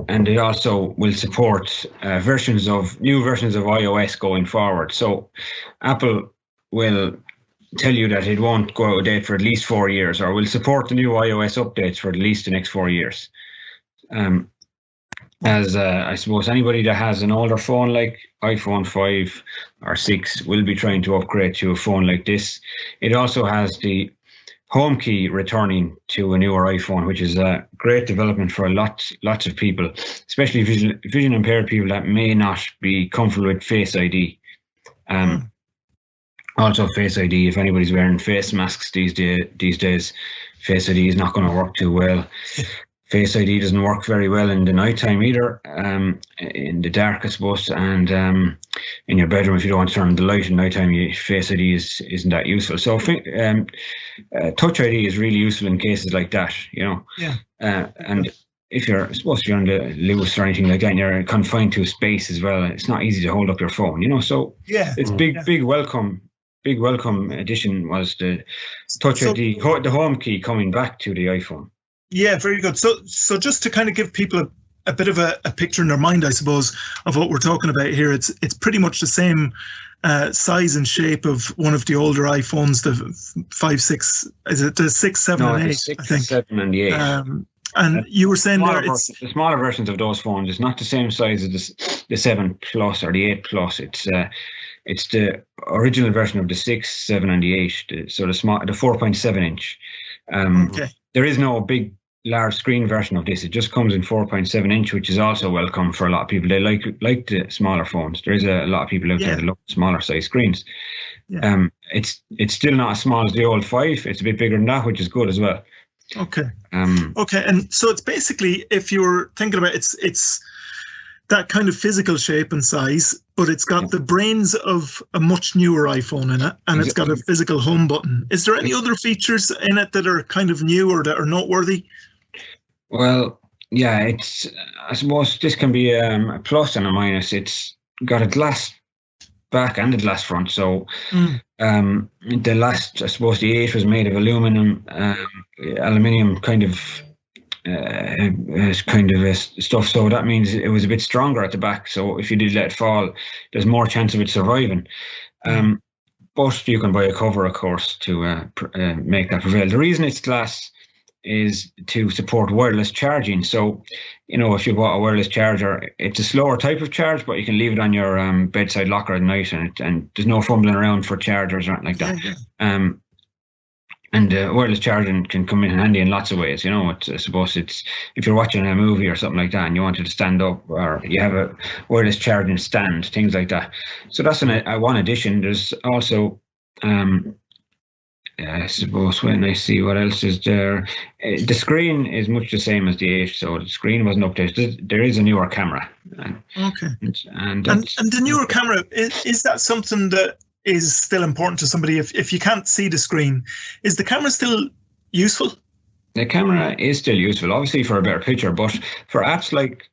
and it also will support new versions of iOS going forward. So Apple will tell you that it won't go out of date for at least 4 years, or will support the new iOS updates for at least the next 4 years. I suppose anybody that has an older phone like iPhone 5 or 6 will be trying to upgrade to a phone like this. It also has the home key returning to a newer iPhone, which is a great development for lots of people, especially vision impaired people that may not be comfortable with Face ID. Also, Face ID, if anybody's wearing face masks these days, Face ID is not going to work too well. Face ID doesn't work very well in the nighttime either, in the dark, I suppose, and in your bedroom if you don't want to turn the light in nighttime, Face ID isn't that useful. So Touch ID is really useful in cases like that, you know. Yeah. And if you're supposed to be on the loose or anything like that, and you're confined to a space as well, it's not easy to hold up your phone, you know. So it's big welcome addition was the Touch ID, the home key coming back to the iPhone. Yeah, very good. So just to kind of give people a bit of a picture in their mind, I suppose, of what we're talking about here, it's pretty much the same size and shape of one of the older iPhones, the 5, 6, is it the 6, 7, and 8? 6, I think. 7, and the 8. And you were saying there, the smaller versions of those phones is not the same size as the 7 Plus or the 8 Plus. It's the original version of the 6, 7, and the 8. So the 4.7 inch. There is no big large screen version of this. It just comes in 4.7 inch, which is also welcome for a lot of people. They like the smaller phones. There is a lot of people out there that look at smaller size screens. Yeah. It's still not as small as the old 5. It's a bit bigger than that, which is good as well. Okay. Okay, and so it's basically, if you're thinking about it's that kind of physical shape and size, but it's got the brains of a much newer iPhone in it, and it's got a physical home button. Is there any other features in it that are kind of new or that are noteworthy? Well, yeah, I suppose this can be a plus and a minus. It's got a glass back and a glass front. So the last, I suppose the 8 was made of aluminium kind of stuff. So that means it was a bit stronger at the back. So if you did let it fall, there's more chance of it surviving. But you can buy a cover, of course, to make that prevail. The reason it's glass is to support wireless charging. So, if you bought a wireless charger, it's a slower type of charge, but you can leave it on your bedside locker at night, and there's no fumbling around for chargers or anything like that. And wireless charging can come in handy in lots of ways. I suppose it's if you're watching a movie or something like that and you wanted to stand up, or you have a wireless charging stand, things like that. So that's one addition. There's also I suppose when I see what else is there, the screen is much the same as the 8, so the screen wasn't updated. There is a newer camera. Okay. And the newer camera, is that something that is still important to somebody? If you can't see the screen, is the camera still useful? The camera is still useful, obviously, for a better picture, but for apps like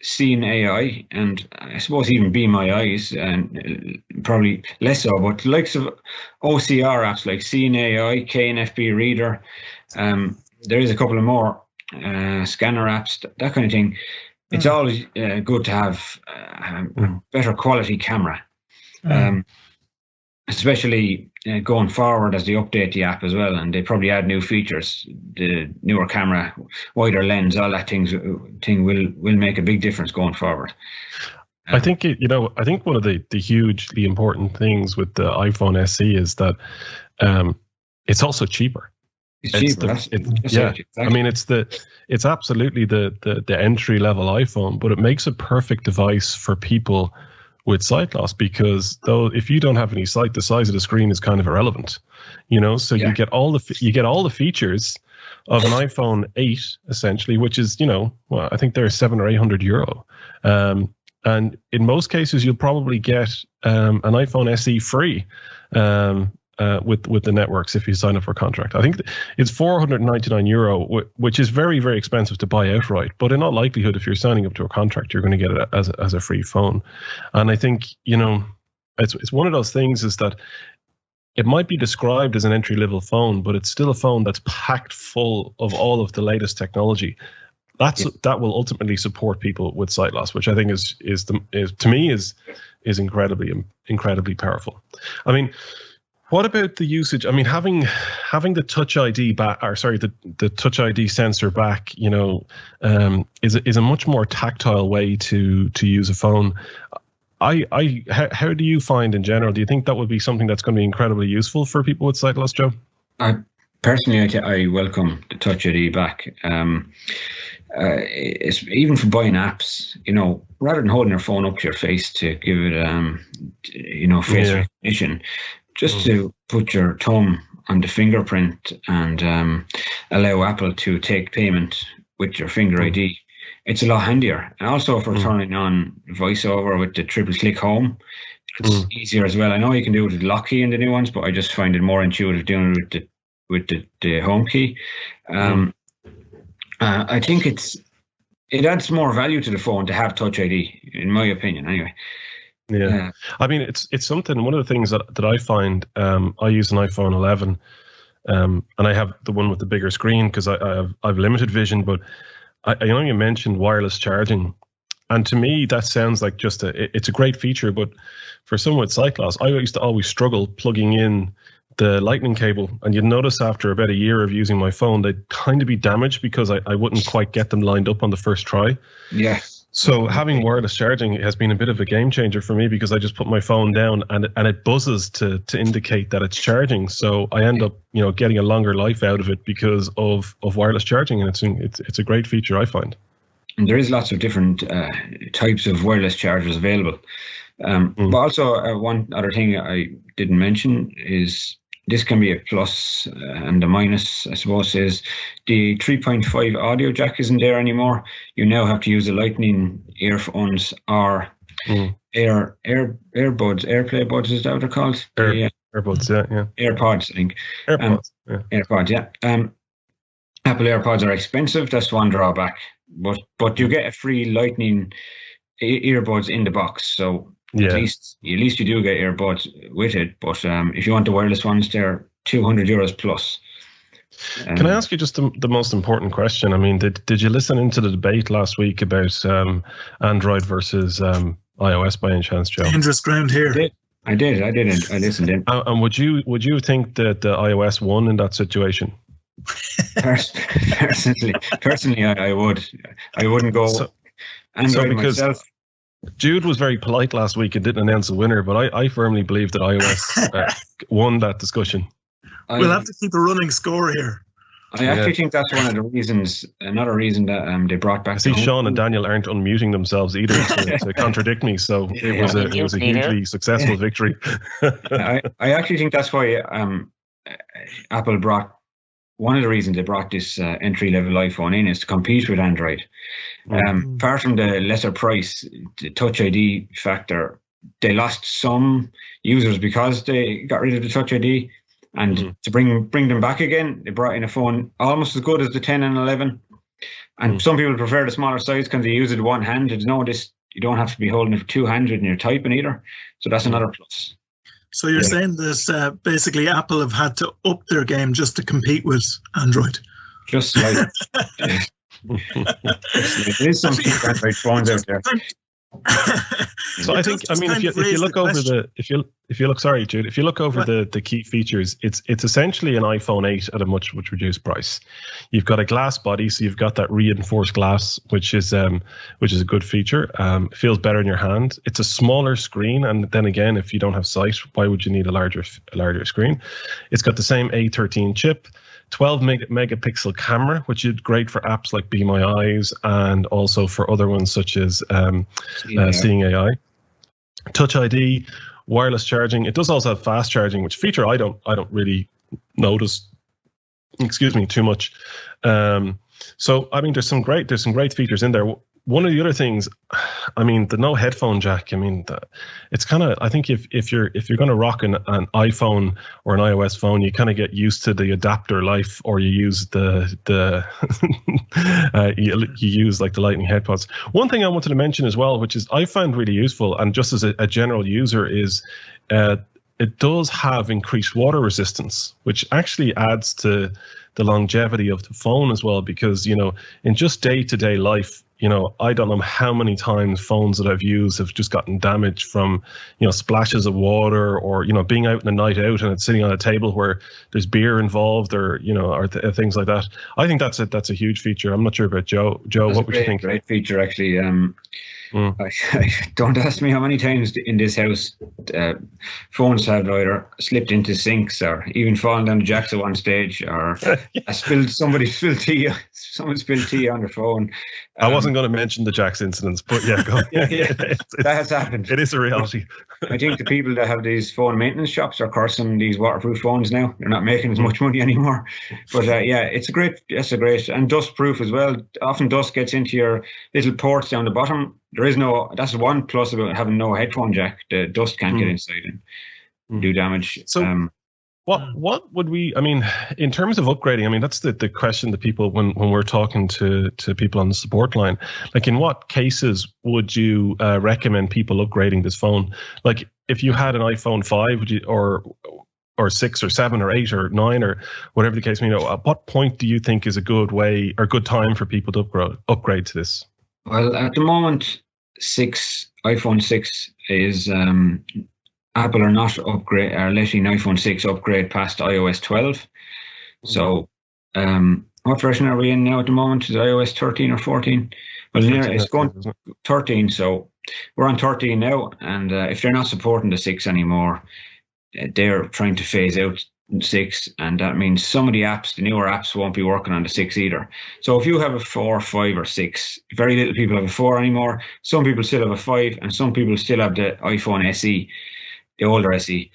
Seeing AI, and I suppose even Be My Eyes, and probably less so, but the likes of OCR apps like Seeing AI, KNFB Reader, there is a couple of more scanner apps, that kind of thing. It's always good to have a better quality camera, especially going forward as they update the app as well, and they probably add new features. The newer camera, wider lens, all that thing will make a big difference going forward. I think I think one of the hugely important things with the iPhone SE is that it's also cheaper. It's cheaper. Exactly. I mean, it's absolutely the entry level iPhone, but it makes a perfect device for people with sight loss, because though if you don't have any sight, the size of the screen is kind of irrelevant, so you get all the features of an iPhone 8 essentially, which is I think they're €700 or €800, and in most cases you'll probably get an iPhone SE free with the networks if you sign up for a contract. I think it's €499, which is very, very expensive to buy outright. But in all likelihood, if you're signing up to a contract, you're going to get it as a free phone. And I think it's one of those things is that it might be described as an entry level phone, but it's still a phone that's packed full of all of the latest technology. That will ultimately support people with sight loss, which I think is to me is incredibly powerful. I mean, what about the usage? I mean, having the Touch ID back, or sorry, the Touch ID sensor back, is a much more tactile way to use a phone. How do you find in general? Do you think that would be something that's going to be incredibly useful for people with sight loss, Joe? Personally, I welcome the Touch ID back. It's even for buying apps, rather than holding your phone up to your face to give it, face recognition. Just to put your thumb on the fingerprint and allow Apple to take payment with your finger ID, it's a lot handier. And also for turning on VoiceOver with the triple click home, it's easier as well. I know you can do it with the lock key in the new ones, but I just find it more intuitive doing it with the home key. I think it adds more value to the phone to have Touch ID, in my opinion, anyway. Yeah, I mean, it's something. One of the things that I find, I use an iPhone 11, and I have the one with the bigger screen because I've limited vision. But I know you mentioned wireless charging, and to me that sounds like it's a great feature. But for someone with sight loss, I used to always struggle plugging in the lightning cable, and you'd notice after about a year of using my phone, they'd kind of be damaged because I wouldn't quite get them lined up on the first try. Yeah. So having wireless charging has been a bit of a game changer for me, because I just put my phone down and it buzzes to indicate that it's charging. So I end up, getting a longer life out of it because of wireless charging, and it's a great feature, I find. And there is lots of different types of wireless chargers available. But also one other thing I didn't mention is this can be a plus and a minus, I suppose, is the 3.5 audio jack isn't there anymore. You now have to use the Lightning earphones or AirPlay buds, is that what they're called? AirPods, yeah. AirPods, I think. AirPods, AirPods, yeah. Apple AirPods are expensive. That's one drawback. But you get a free Lightning earbuds in the box, so at least you do get earbuds with it. But if you want the wireless ones, they're €200 plus. Can I ask you just the most important question? I mean, did you listen into the debate last week about Android versus iOS by any chance, Joe? Dangerous ground here. I did. I listened in. And would you think that the iOS won in that situation? Personally, I would. I wouldn't go Android myself. Jude was very polite last week and didn't announce a winner, but I firmly believe that iOS won that discussion. We'll have to keep a running score here. I actually think that's one of the reasons, another reason that they brought back. I see Sean and Daniel aren't unmuting themselves either to contradict me, so it was a hugely successful victory. I actually think that's why Apple brought, one of the reasons they brought this entry-level iPhone in is to compete with Android. Apart from the lesser price, the Touch ID factor, they lost some users because they got rid of the Touch ID. And to bring them back again, they brought in a phone almost as good as the 10 and 11. And some people prefer the smaller size because they use it one hand. You don't have to be holding it for two hands when you're typing either. So that's another plus. So you're saying that basically Apple have had to up their game just to compete with Android? Just like there is some Android phones out there. So I think, I mean, if you look over the key features, it's essentially an iPhone 8 at a much reduced price. You've got a glass body, so you've got that reinforced glass, which is a good feature. It feels better in your hand. It's a smaller screen, and then again, if you don't have sight, why would you need a larger screen? It's got the same A13 chip. 12 megapixel camera, which is great for apps like Be My Eyes and also for other ones such as Seeing AI. Touch ID, wireless charging. It does also have fast charging, which feature I don't really notice. Too much. So I mean, there's some great features in there. One of the other things, I mean, the no headphone jack. I mean, it's kind of. I think if you're going to rock an iPhone or an iOS phone, you kind of get used to the adapter life, or you use the you use like the Lightning headphones. One thing I wanted to mention as well, which is I found really useful, and just as a general user, is it does have increased water resistance, which actually adds to the longevity of the phone as well, because in just day-to-day life, I don't know how many times phones that I've used have just gotten damaged from, splashes of water, or, being out in a night out and it's sitting on a table where there's beer involved, or, or things like that. I think that's a huge feature. I'm not sure about Joe. Joe, what would you think? Great feature, actually. Don't ask me how many times in this house phones have either slipped into sinks or even fallen down the jacks at one stage, or someone spilled tea on their phone. I wasn't going to mention the jacks incidents, but yeah, go on. That has happened. It is a reality. I think the people that have these phone maintenance shops are cursing these waterproof phones now. They're not making as much money anymore. But it's a great, and dust proof as well. Often dust gets into your little ports down the bottom. That's one plus about having no headphone jack. The dust can't get inside and do damage. So what would we, I mean, in terms of upgrading, I mean, that's the question that people, when we're talking to people on the support line, like in what cases would you recommend people upgrading this phone? Like if you had an iPhone 5, would you, or 6 or 7 or 8 or 9 or whatever the case may be, at what point do you think is a good way or good time for people to upgrade to this? Well, at the moment, iPhone 6 is Apple are not letting iPhone 6 upgrade past iOS 12. So what version are we in now at the moment? Is it iOS 13 or 14? Well, it's going 13, so we're on 13 now, and if they're not supporting the 6 anymore, they're trying to phase out 6, and that means some of the apps, the newer apps, won't be working on the 6 either. So if you have a 4, 5, or 6, very little people have a 4 anymore. Some people still have a 5, and some people still have the iPhone SE, the older SE.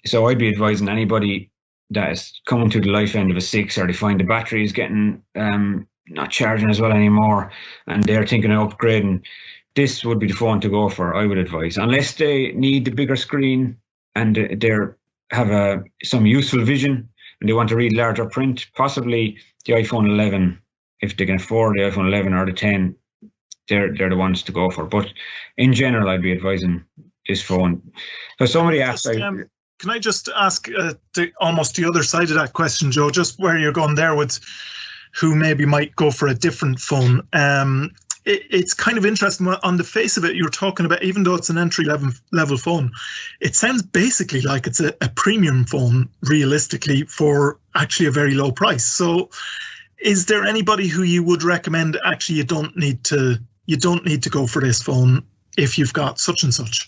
So I'd be advising anybody that is coming to the life end of a 6, or they find the battery is getting not charging as well anymore, and they're thinking of upgrading, this would be the phone to go for, I would advise. Unless they need the bigger screen and they have some useful vision and they want to read larger print, possibly the iPhone 11, if they can afford the iPhone 11 or the 10, they're the ones to go for. But in general, I'd be advising this phone. So some of the apps... Can I just ask almost the other side of that question, Joe, just where you're going there with who maybe might go for a different phone? It's kind of interesting. On the face of it, you're talking about, even though it's an entry-level phone, it sounds basically like it's a premium phone, realistically, for actually a very low price. So is there anybody who you would recommend, actually, you don't need to go for this phone if you've got such and such,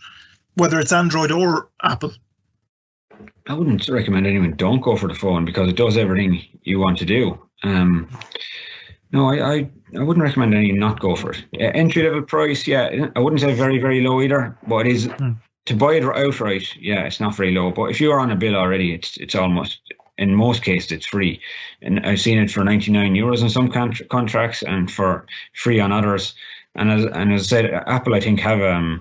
whether it's Android or Apple? I wouldn't recommend anyone don't go for the phone because it does everything you want to do. No, I wouldn't recommend anyone not go for it. Entry level price, yeah, I wouldn't say very, very low either, but it is to buy it outright. Yeah, it's not very low. But if you are on a bill already, it's almost, in most cases, it's free. And I've seen it for €99 in some contracts and for free on others. And as I said, Apple, I think, have a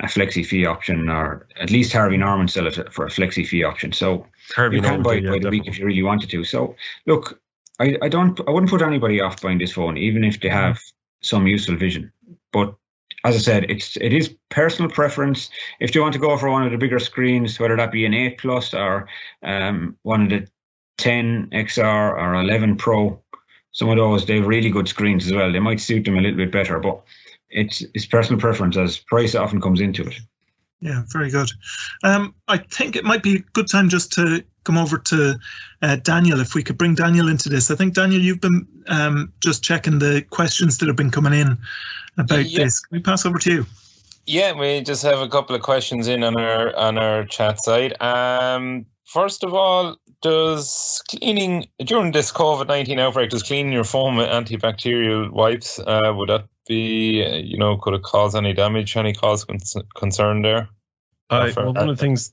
flexi fee option, or at least Harvey Norman sell it for a flexi fee option. So you can buy it by the week if you really wanted to. So look, I wouldn't put anybody off buying this phone, even if they have some useful vision. But as I said, it is personal preference. If they want to go for one of the bigger screens, whether that be an 8 Plus or one of the 10 XR or 11 Pro, some of those, they have really good screens as well. They might suit them a little bit better, but it's personal preference, as price often comes into it. Yeah, very good. I think it might be a good time just to come over to Daniel, if we could bring Daniel into this. I think, Daniel, you've been just checking the questions that have been coming in about this. Can we pass over to you? Yeah, we just have a couple of questions in on our chat side. First of all, does cleaning during this COVID-19 outbreak, does cleaning your phone with antibacterial wipes, would that be, could it cause any damage, any cause concern there? Well, one of the things,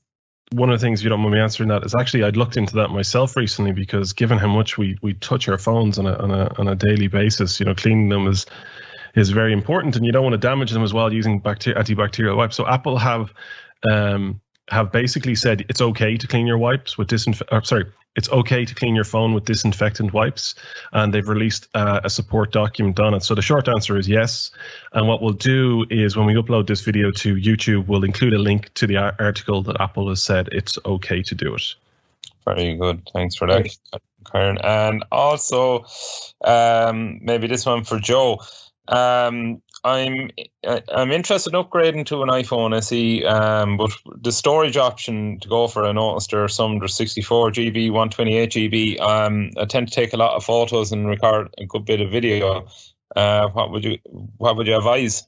if you don't mind me answering that, is actually I'd looked into that myself recently, because given how much we touch our phones on a daily basis, cleaning them is very important, and you don't want to damage them as well using antibacterial wipes. So Apple have basically said it's okay to clean your wipes with it's okay to clean your phone with disinfectant wipes, and they've released a support document on it. So the short answer is yes. And what we'll do is, when we upload this video to YouTube, we'll include a link to the article that Apple has said it's okay to do it. Very good. Thanks for that, Karen. And also, maybe this one for Joe. I'm interested in upgrading to an iPhone SE, but the storage option to go for, I noticed there's 64 GB, 128 GB. I tend to take a lot of photos and record a good bit of video. What would you advise?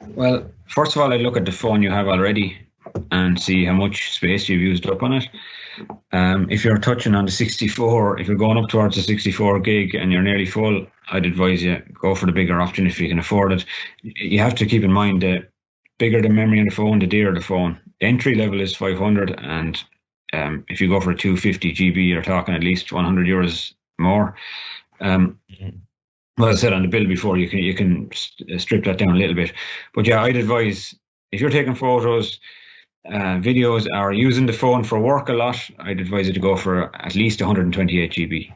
Well, first of all, I look at the phone you have already and see how much space you've used up on it. If you're touching on the 64, if you're going up towards the 64 gig and you're nearly full, I'd advise you go for the bigger option if you can afford it. You have to keep in mind that bigger the memory on the phone, the dearer the phone. The entry level is 500, and if you go for a 250 GB, you're talking at least €100 more. Well, I said on the bill before, you can strip that down a little bit. But yeah, I'd advise, if you're taking photos, videos, or using the phone for work a lot, I'd advise you to go for at least 128 GB.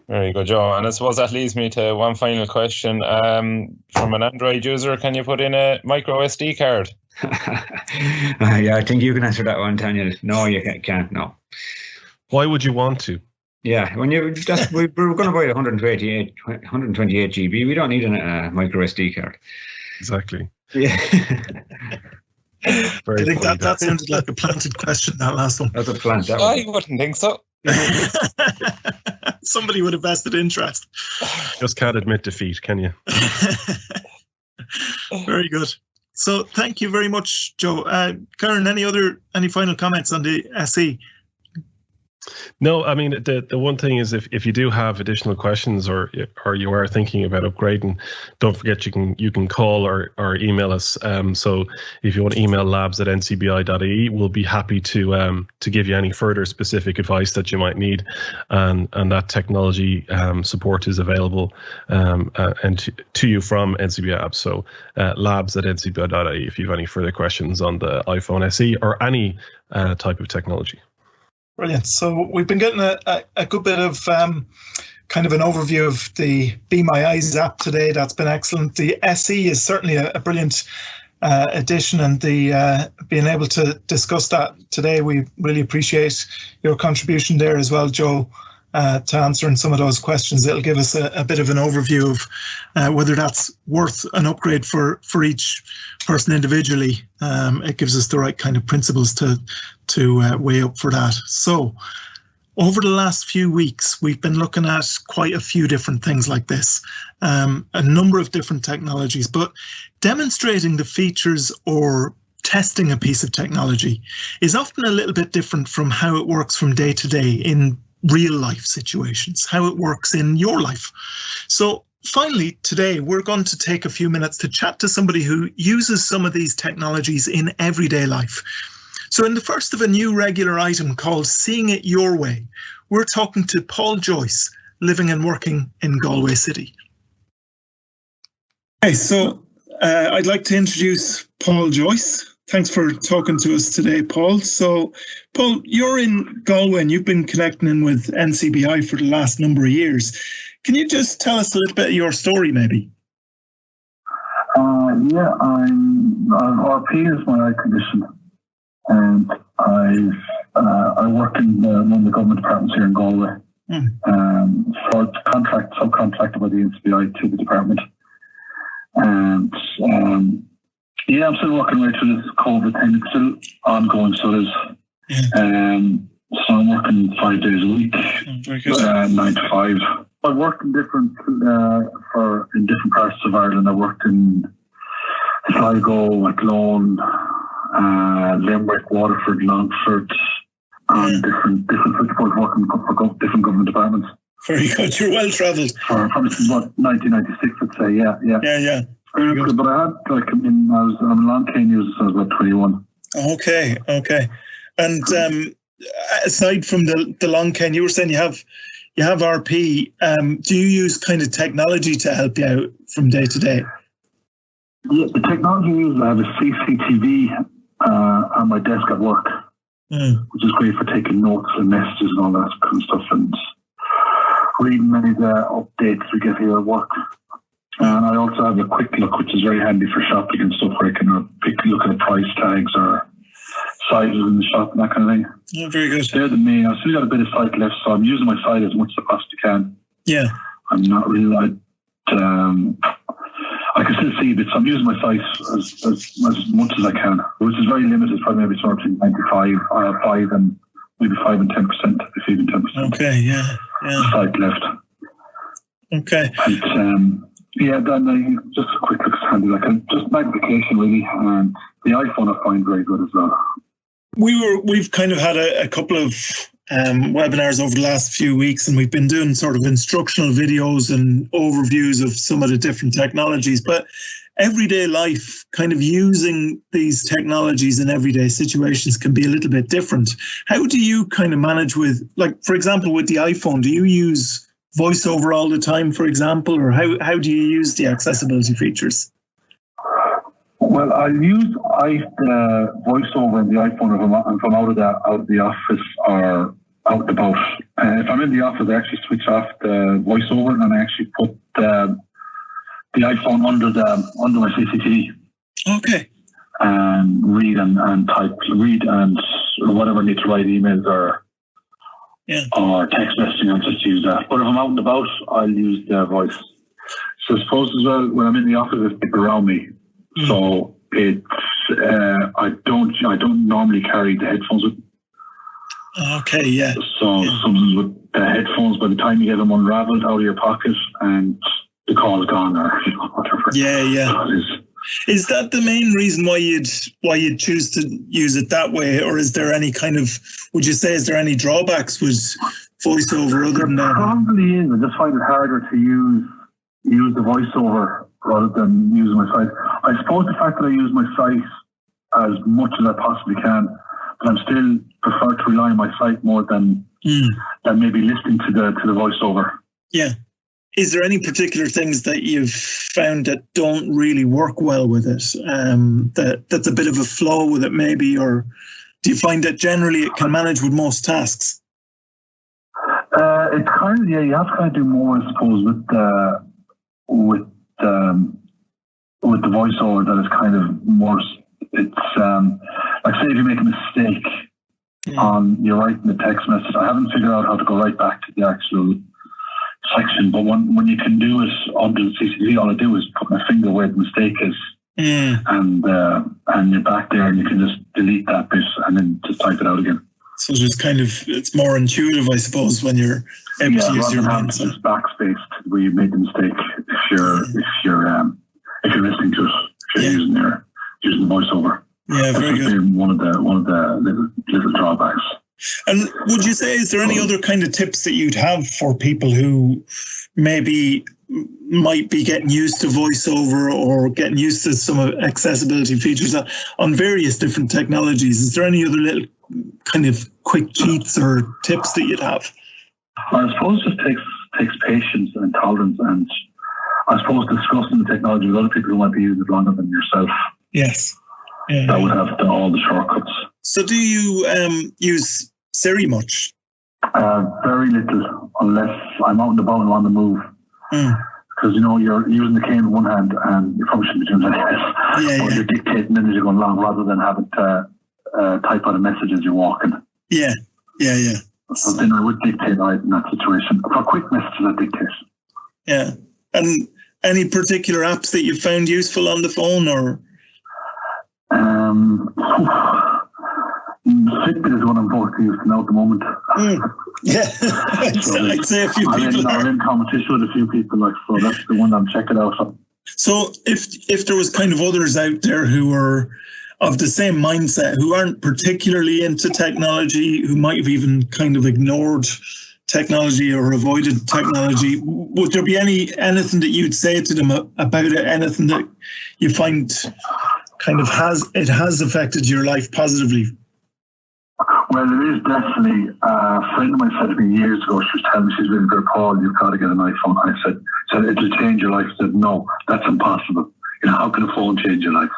Very good, Joe. And I suppose that leads me to one final question. From an Android user, can you put in a micro SD card? Yeah, I think you can answer that one, Daniel. No, you can't. No. Why would you want to? Yeah, we're going to buy 128 GB. We don't need a micro SD card. Exactly. Yeah. I think that sounded like a planted question, that last one. That's a plant. I wouldn't think so. Somebody with a vested interest. Just can't admit defeat, can you? Very good. So thank you very much, Joe. Karen, any final comments on the SE? No, I mean, the one thing is if you do have additional questions or you are thinking about upgrading, don't forget you can call or email us. So if you want to email labs@ncbi.ie, we'll be happy to give you any further specific advice that you might need, and that technology support is available and to you from NCBI Labs. So labs@ncbi.ie if you have any further questions on the iPhone SE or any type of technology. Brilliant. So we've been getting a good bit of kind of an overview of the Be My Eyes app today. That's been excellent. The SE is certainly a brilliant addition, and the being able to discuss that today, we really appreciate your contribution there as well, Joe, to answering some of those questions. It'll give us a bit of an overview of whether that's worth an upgrade for each person individually. It gives us the right kind of principles to weigh up for that. So over the last few weeks, we've been looking at quite a few different things like this, a number of different technologies, but demonstrating the features or testing a piece of technology is often a little bit different from how it works from day to day in real life situations, how it works in your life. So finally, today, we're going to take a few minutes to chat to somebody who uses some of these technologies in everyday life. So in the first of a new regular item called Seeing It Your Way, we're talking to Paul Joyce, living and working in Galway City. Okay, so I'd like to introduce Paul Joyce. Thanks for talking to us today, Paul. So, Paul, you're in Galway and you've been connecting in with NCBI for the last number of years. Can you just tell us a little bit of your story, maybe? Yeah, RP is my eye condition, and I work in one of the government departments here in Galway. So it's subcontracted by the NCBI to the department, and yeah, I'm still working right through this COVID thing. It's still ongoing, so it is. So I'm working 5 days a week, 9 to 5. I worked in different parts of Ireland. I worked in Sligo, Athlone, Limerick, Waterford, Longford, and different switchboards working for different government departments. Very good. You're well travelled. Probably since what 1996, I'd say. Yeah. Very good. But I had I'm in long cane users since I was about 21. Okay. And aside from the long cane, you were saying you have RP. Do you use kind of technology to help you out from day to day? Yeah, the technology I use, I have a CCTV on my desk at work, which is great for taking notes and messages and all that kind of stuff, and reading many of the updates we get here at work. And I also have a quick look, which is very handy for shopping and stuff, where I can look at the price tags or sizes in the shop and that kind of thing. Oh, very good. They're the main. I've still got a bit of sight left, so I'm using my sight as much as I possibly can. Yeah. I'm not really, I can still see, but I'm using my sight as much as I can, which is very limited, probably maybe sort of 95, 5 and maybe 5 and 10%, if even 10%. Okay, yeah. Sight left. Okay. And, yeah, then just a quick look, handy, just magnification really, and the iPhone I find very good as well. We've kind of had a couple of webinars over the last few weeks, and we've been doing sort of instructional videos and overviews of some of the different technologies, but everyday life, kind of using these technologies in everyday situations can be a little bit different. How do you kind of manage with, like, for example, with the iPhone, do you use VoiceOver all the time, for example, or how do you use the accessibility features? Well, I use VoiceOver on the iPhone if I'm out of the office or out and about. If I'm in the office, I actually switch off the VoiceOver and I actually put the iPhone under my CCTV. Okay. And read and whatever I need to write, emails or text messaging, I'll just use that. But if I'm out and about, I'll use the voice. So I suppose as well, when I'm in the office, there's people around me. So it's I don't normally carry the headphones with me. Okay, yeah. So sometimes with headphones, by the time you get them unraveled out of your pocket and the call's gone, or whatever. Yeah. Is that the main reason why you'd choose to use it that way, or is there any kind of? Would you say is there any drawbacks with voiceover other than that? Probably is. I just find it harder to use the voiceover rather than using my site. I suppose the fact that I use my site as much as I possibly can, but I'm still prefer to rely on my site more than maybe listening to the voiceover. Yeah. Is there any particular things that you've found that don't really work well with it? That's a bit of a flaw with it, maybe, or do you find that generally it can manage with most tasks? It's kind of, you have to kind of do more, I suppose, with the voiceover that is kind of more. It's like, say if you make a mistake on you're writing the text message. I haven't figured out how to go right back to the actual section, but when you can do it under the CCTV, all I do is put my finger where the mistake is, and you're back there, and you can just delete that bit and then just type it out again. So just kind of, it's more intuitive, I suppose, when you're able to use your hands. Just backspace where you made the mistake. If you're listening to it, if you're using the voiceover. Yeah, very good. One of the little drawbacks. And would you say, is there any other kind of tips that you'd have for people who maybe might be getting used to voiceover or getting used to some accessibility features on various different technologies? Is there any other little kind of quick cheats or tips that you'd have? I suppose it just takes patience and tolerance, and I suppose discussing the technology with other people who might be using it longer than yourself. Yes. Yeah. That would have all the shortcuts. So do you use Siri much? Very little, unless I'm out and about and on the move. Because, you're using the cane in one hand and you're probably shouldn't be doing that. But you're dictating then as you're going along rather than having to type out a message as you're walking. Yeah. So then I would dictate in that situation. For quick messages, I dictate. Yeah. And any particular apps that you found useful on the phone, or? Fitbit is what I'm mostly used to now at the moment. Yeah, I'd say a few people I'm in competition with a few people, so that's the one I'm checking out. So if there was kind of others out there who were of the same mindset, who aren't particularly into technology, who might have even kind of ignored technology or avoided technology, would there be anything that you'd say to them about it? Anything that you find kind of has affected your life positively? Well, it is definitely. A friend of mine said to me years ago, she was telling me, she's really good, Paul, you've got to get an iPhone. I said it'll change your life. I said, no, that's impossible. How can a phone change your life?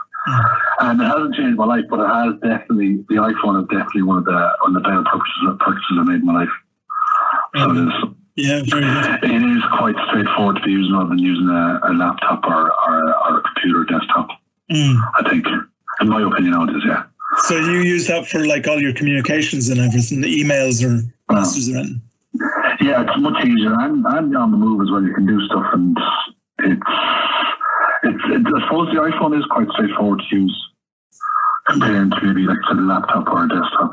And it hasn't changed my life, but it has definitely, the iPhone is definitely one of the better purchases I made in my life. So it is. Yeah, very good. It is quite straightforward to be using rather than using a laptop or a computer or desktop. I think, in my opinion, now it is, yeah. So you use that for like all your communications and everything, the emails or messages or anything? Yeah, it's much easier, and on the move as well. You can do stuff, and it's I suppose the iPhone is quite straightforward to use compared to maybe like a laptop or a desktop.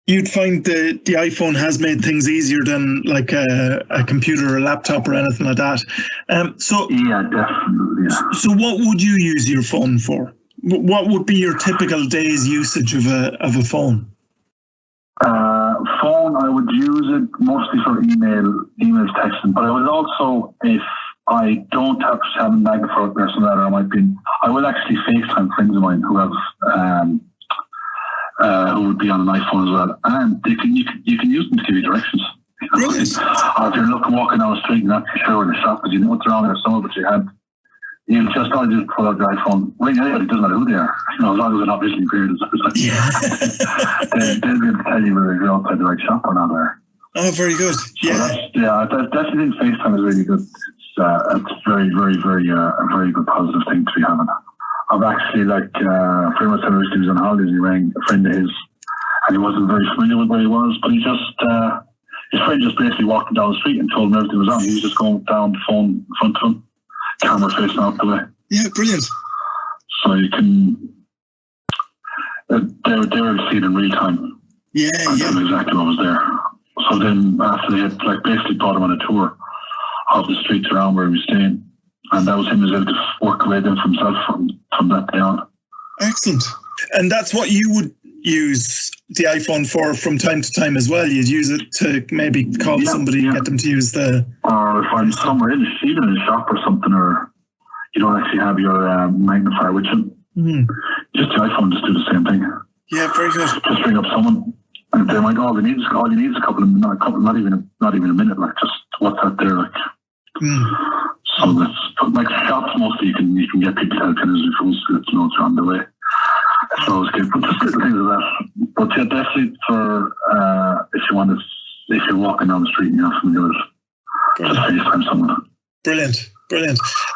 You'd find the iPhone has made things easier than like a computer or a laptop or anything like that. Yeah, definitely. Yeah. So what would you use your phone for? What would be your typical day's usage of a phone? Phone, I would use it mostly for emails, texting. But I would also, if I don't have a magnifier or something like that, I will actually FaceTime friends of mine who have who would be on an iPhone as well, and you can use them to give you directions. Brilliant. Or if you're walking down the street and not sure where the shop is, you know what's around there somewhere, but you just all just pull out your iPhone, ring anybody, it doesn't matter who they are, as long as they're not visually impaired. They'll be able to tell you whether you're outside the right shop or not there. Oh, very good. Yeah. So I definitely think FaceTime is really good. It's very, very, very a very good positive thing to be having. I've actually, a friend of mine he was on holidays, he rang a friend of his, and he wasn't very familiar with where he was, but he just, his friend just basically walked him down the street and told him everything was on. He was just going down the phone in front of him, camera facing out the way. Yeah, brilliant. So you can, they were able to see it in real time. Yeah. Exactly what was there. So then after they had like basically brought him on a tour of the streets around where he was staying, and that was him as able to work away then for himself from that day on. Excellent. And that's what you would use the iPhone for from time to time as well. You'd use it to maybe call somebody and get them to use the... Or if I'm somewhere, even in a shop or something, or you don't actually have your magnifier with you, just the iPhone just do the same thing. Yeah, very good. Just ring up someone, and they might, all you need is a couple, not even a minute, like just WhatsApp there, like. So that's like shops mostly you can get people to help in as if you know it's on the way. So it's good, but just little things like that. But yeah, definitely for if you're walking down the street and you have something good, just FaceTime someone. Brilliant.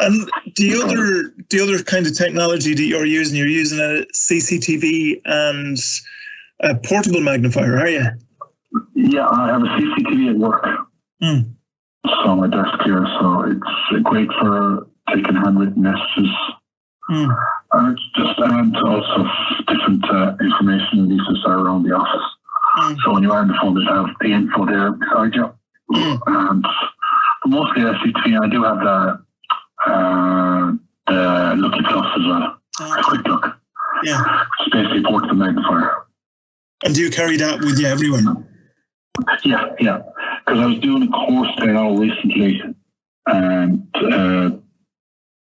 And the other kind of technology that you're using a CCTV and a portable magnifier, are you? Yeah, I have a CCTV at work. So my desk here, so it's great for taking handwritten messages. And it's just and also different information releases are around the office. So when you are on the phone, they have the info there beside you. And mostly CCTV. I do have the Looky Plus as well. A quick look. Yeah. It's basically portable magnifier. And do you carry that with you everywhere? Yeah. Because I was doing a course there now recently, and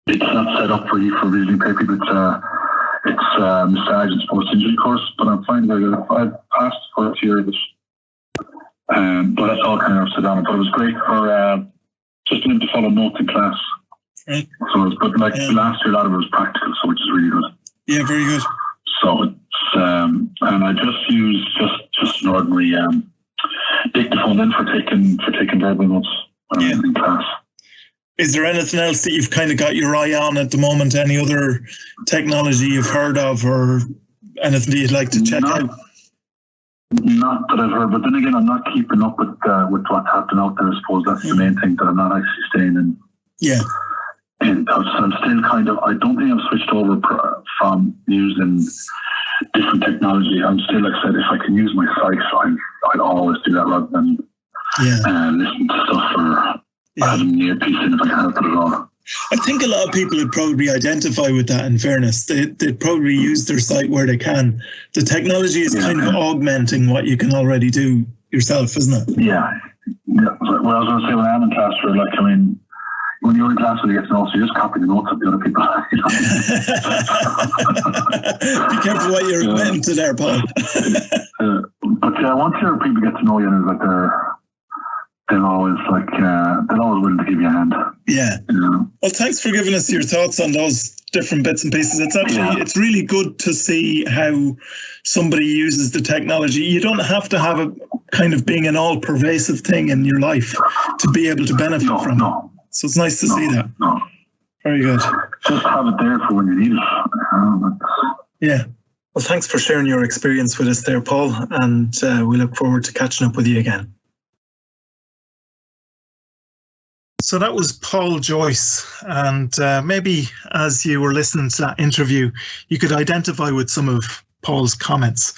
it's not set up for really pay people. It's massage and sports injury course, but I'm finding that I've passed the first year of it. But that's all kind of set down. But it was great for just being able to follow notes in class. Right. So, but like last year, a lot of it was practical, so which is really good. Yeah, very good. So it's and I just use just an ordinary dictaphone then for taking verbal notes in class. Is there anything else that you've kind of got your eye on at the moment? Any other technology you've heard of, or anything that you'd like to check out? Not that I've heard, but then again, I'm not keeping up with what's happening out there. I suppose that's the main thing, that I'm not actually staying in. Yeah. And I'm still kind of. I don't think I've switched over from using different technology. I'm still, like I said, if I can use my sight, I'd always do that rather than listen to stuff or having an earpiece in if I can help it at all. I think a lot of people would probably identify with that, in fairness. They'd probably use their sight where they can. The technology is kind of augmenting what you can already do yourself, isn't it? Yeah. Well, I was going to say, when I'm in class, when you're in class with you get to know, so you just copy the notes of the other people. Be careful what you're admitting to there, Paul. But once your people get to know you, and they're always willing to give you a hand. Yeah. Well, thanks for giving us your thoughts on those different bits and pieces. It's actually it's really good to see how somebody uses the technology. You don't have to have a kind of being an all-pervasive thing in your life to be able to benefit from it. So it's nice to see that. Very good. Just have it there for when you need it. Yeah. Well, thanks for sharing your experience with us there, Paul, and we look forward to catching up with you again. So that was Paul Joyce, and maybe as you were listening to that interview, you could identify with some of Paul's comments.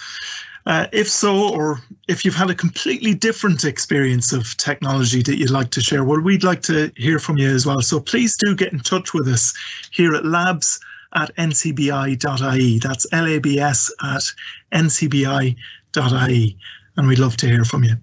If so, or if you've had a completely different experience of technology that you'd like to share, well, we'd like to hear from you as well. So please do get in touch with us here at labs@ncbi.ie. That's labs@ncbi.ie. And we'd love to hear from you.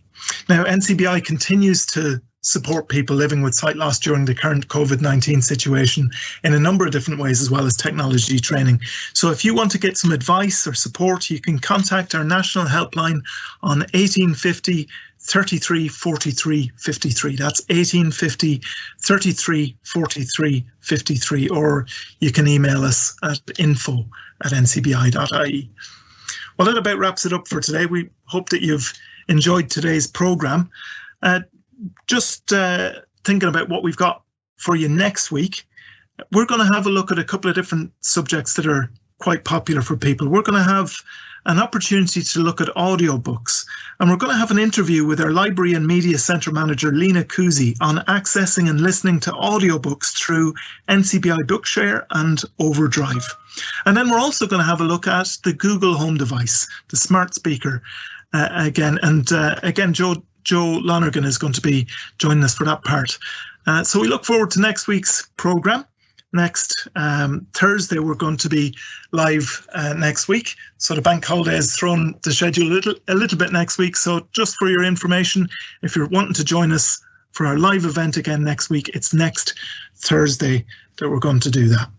Now, NCBI continues to support people living with sight loss during the current COVID-19 situation in a number of different ways, as well as technology training. So if you want to get some advice or support, you can contact our national helpline on 1850 33 43 53. That's 1850 33 43 53, or you can email us at info@ncbi.ie. Well, that about wraps it up for today. We hope that you've enjoyed today's programme. Just thinking about what we've got for you next week, we're going to have a look at a couple of different subjects that are quite popular for people. We're going to have an opportunity to look at audiobooks, and we're going to have an interview with our Library and Media Centre Manager, Lena Kuzi, on accessing and listening to audiobooks through NCBI Bookshare and Overdrive. And then we're also going to have a look at the Google Home device, the smart speaker, again. And again, Joe Joe Lonergan is going to be joining us for that part. So we look forward to next week's programme. Next Thursday, we're going to be live next week. So the bank holiday has thrown the schedule a little bit next week. So just for your information, if you're wanting to join us for our live event again next week, it's next Thursday that we're going to do that.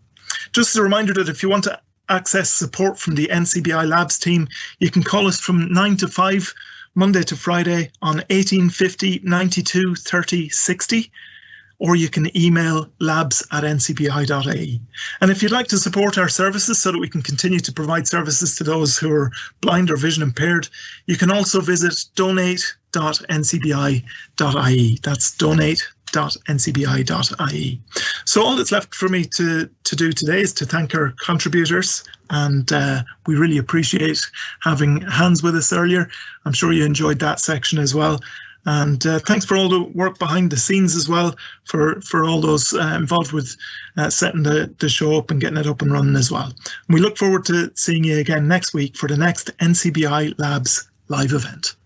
Just as a reminder that if you want to access support from the NCBI Labs team, you can call us from 9 to 5, Monday to Friday on 1850 92 30 60. Or you can email labs@ncbi.ie. And if you'd like to support our services so that we can continue to provide services to those who are blind or vision impaired, you can also visit donate.ncbi.ie. That's donate.ncbi.ie. So all that's left for me to do today is to thank our contributors, and we really appreciate having Hans with us earlier. I'm sure you enjoyed that section as well. And thanks for all the work behind the scenes as well, for all those involved with setting the show up and getting it up and running as well. And we look forward to seeing you again next week for the next NCBI Labs live event.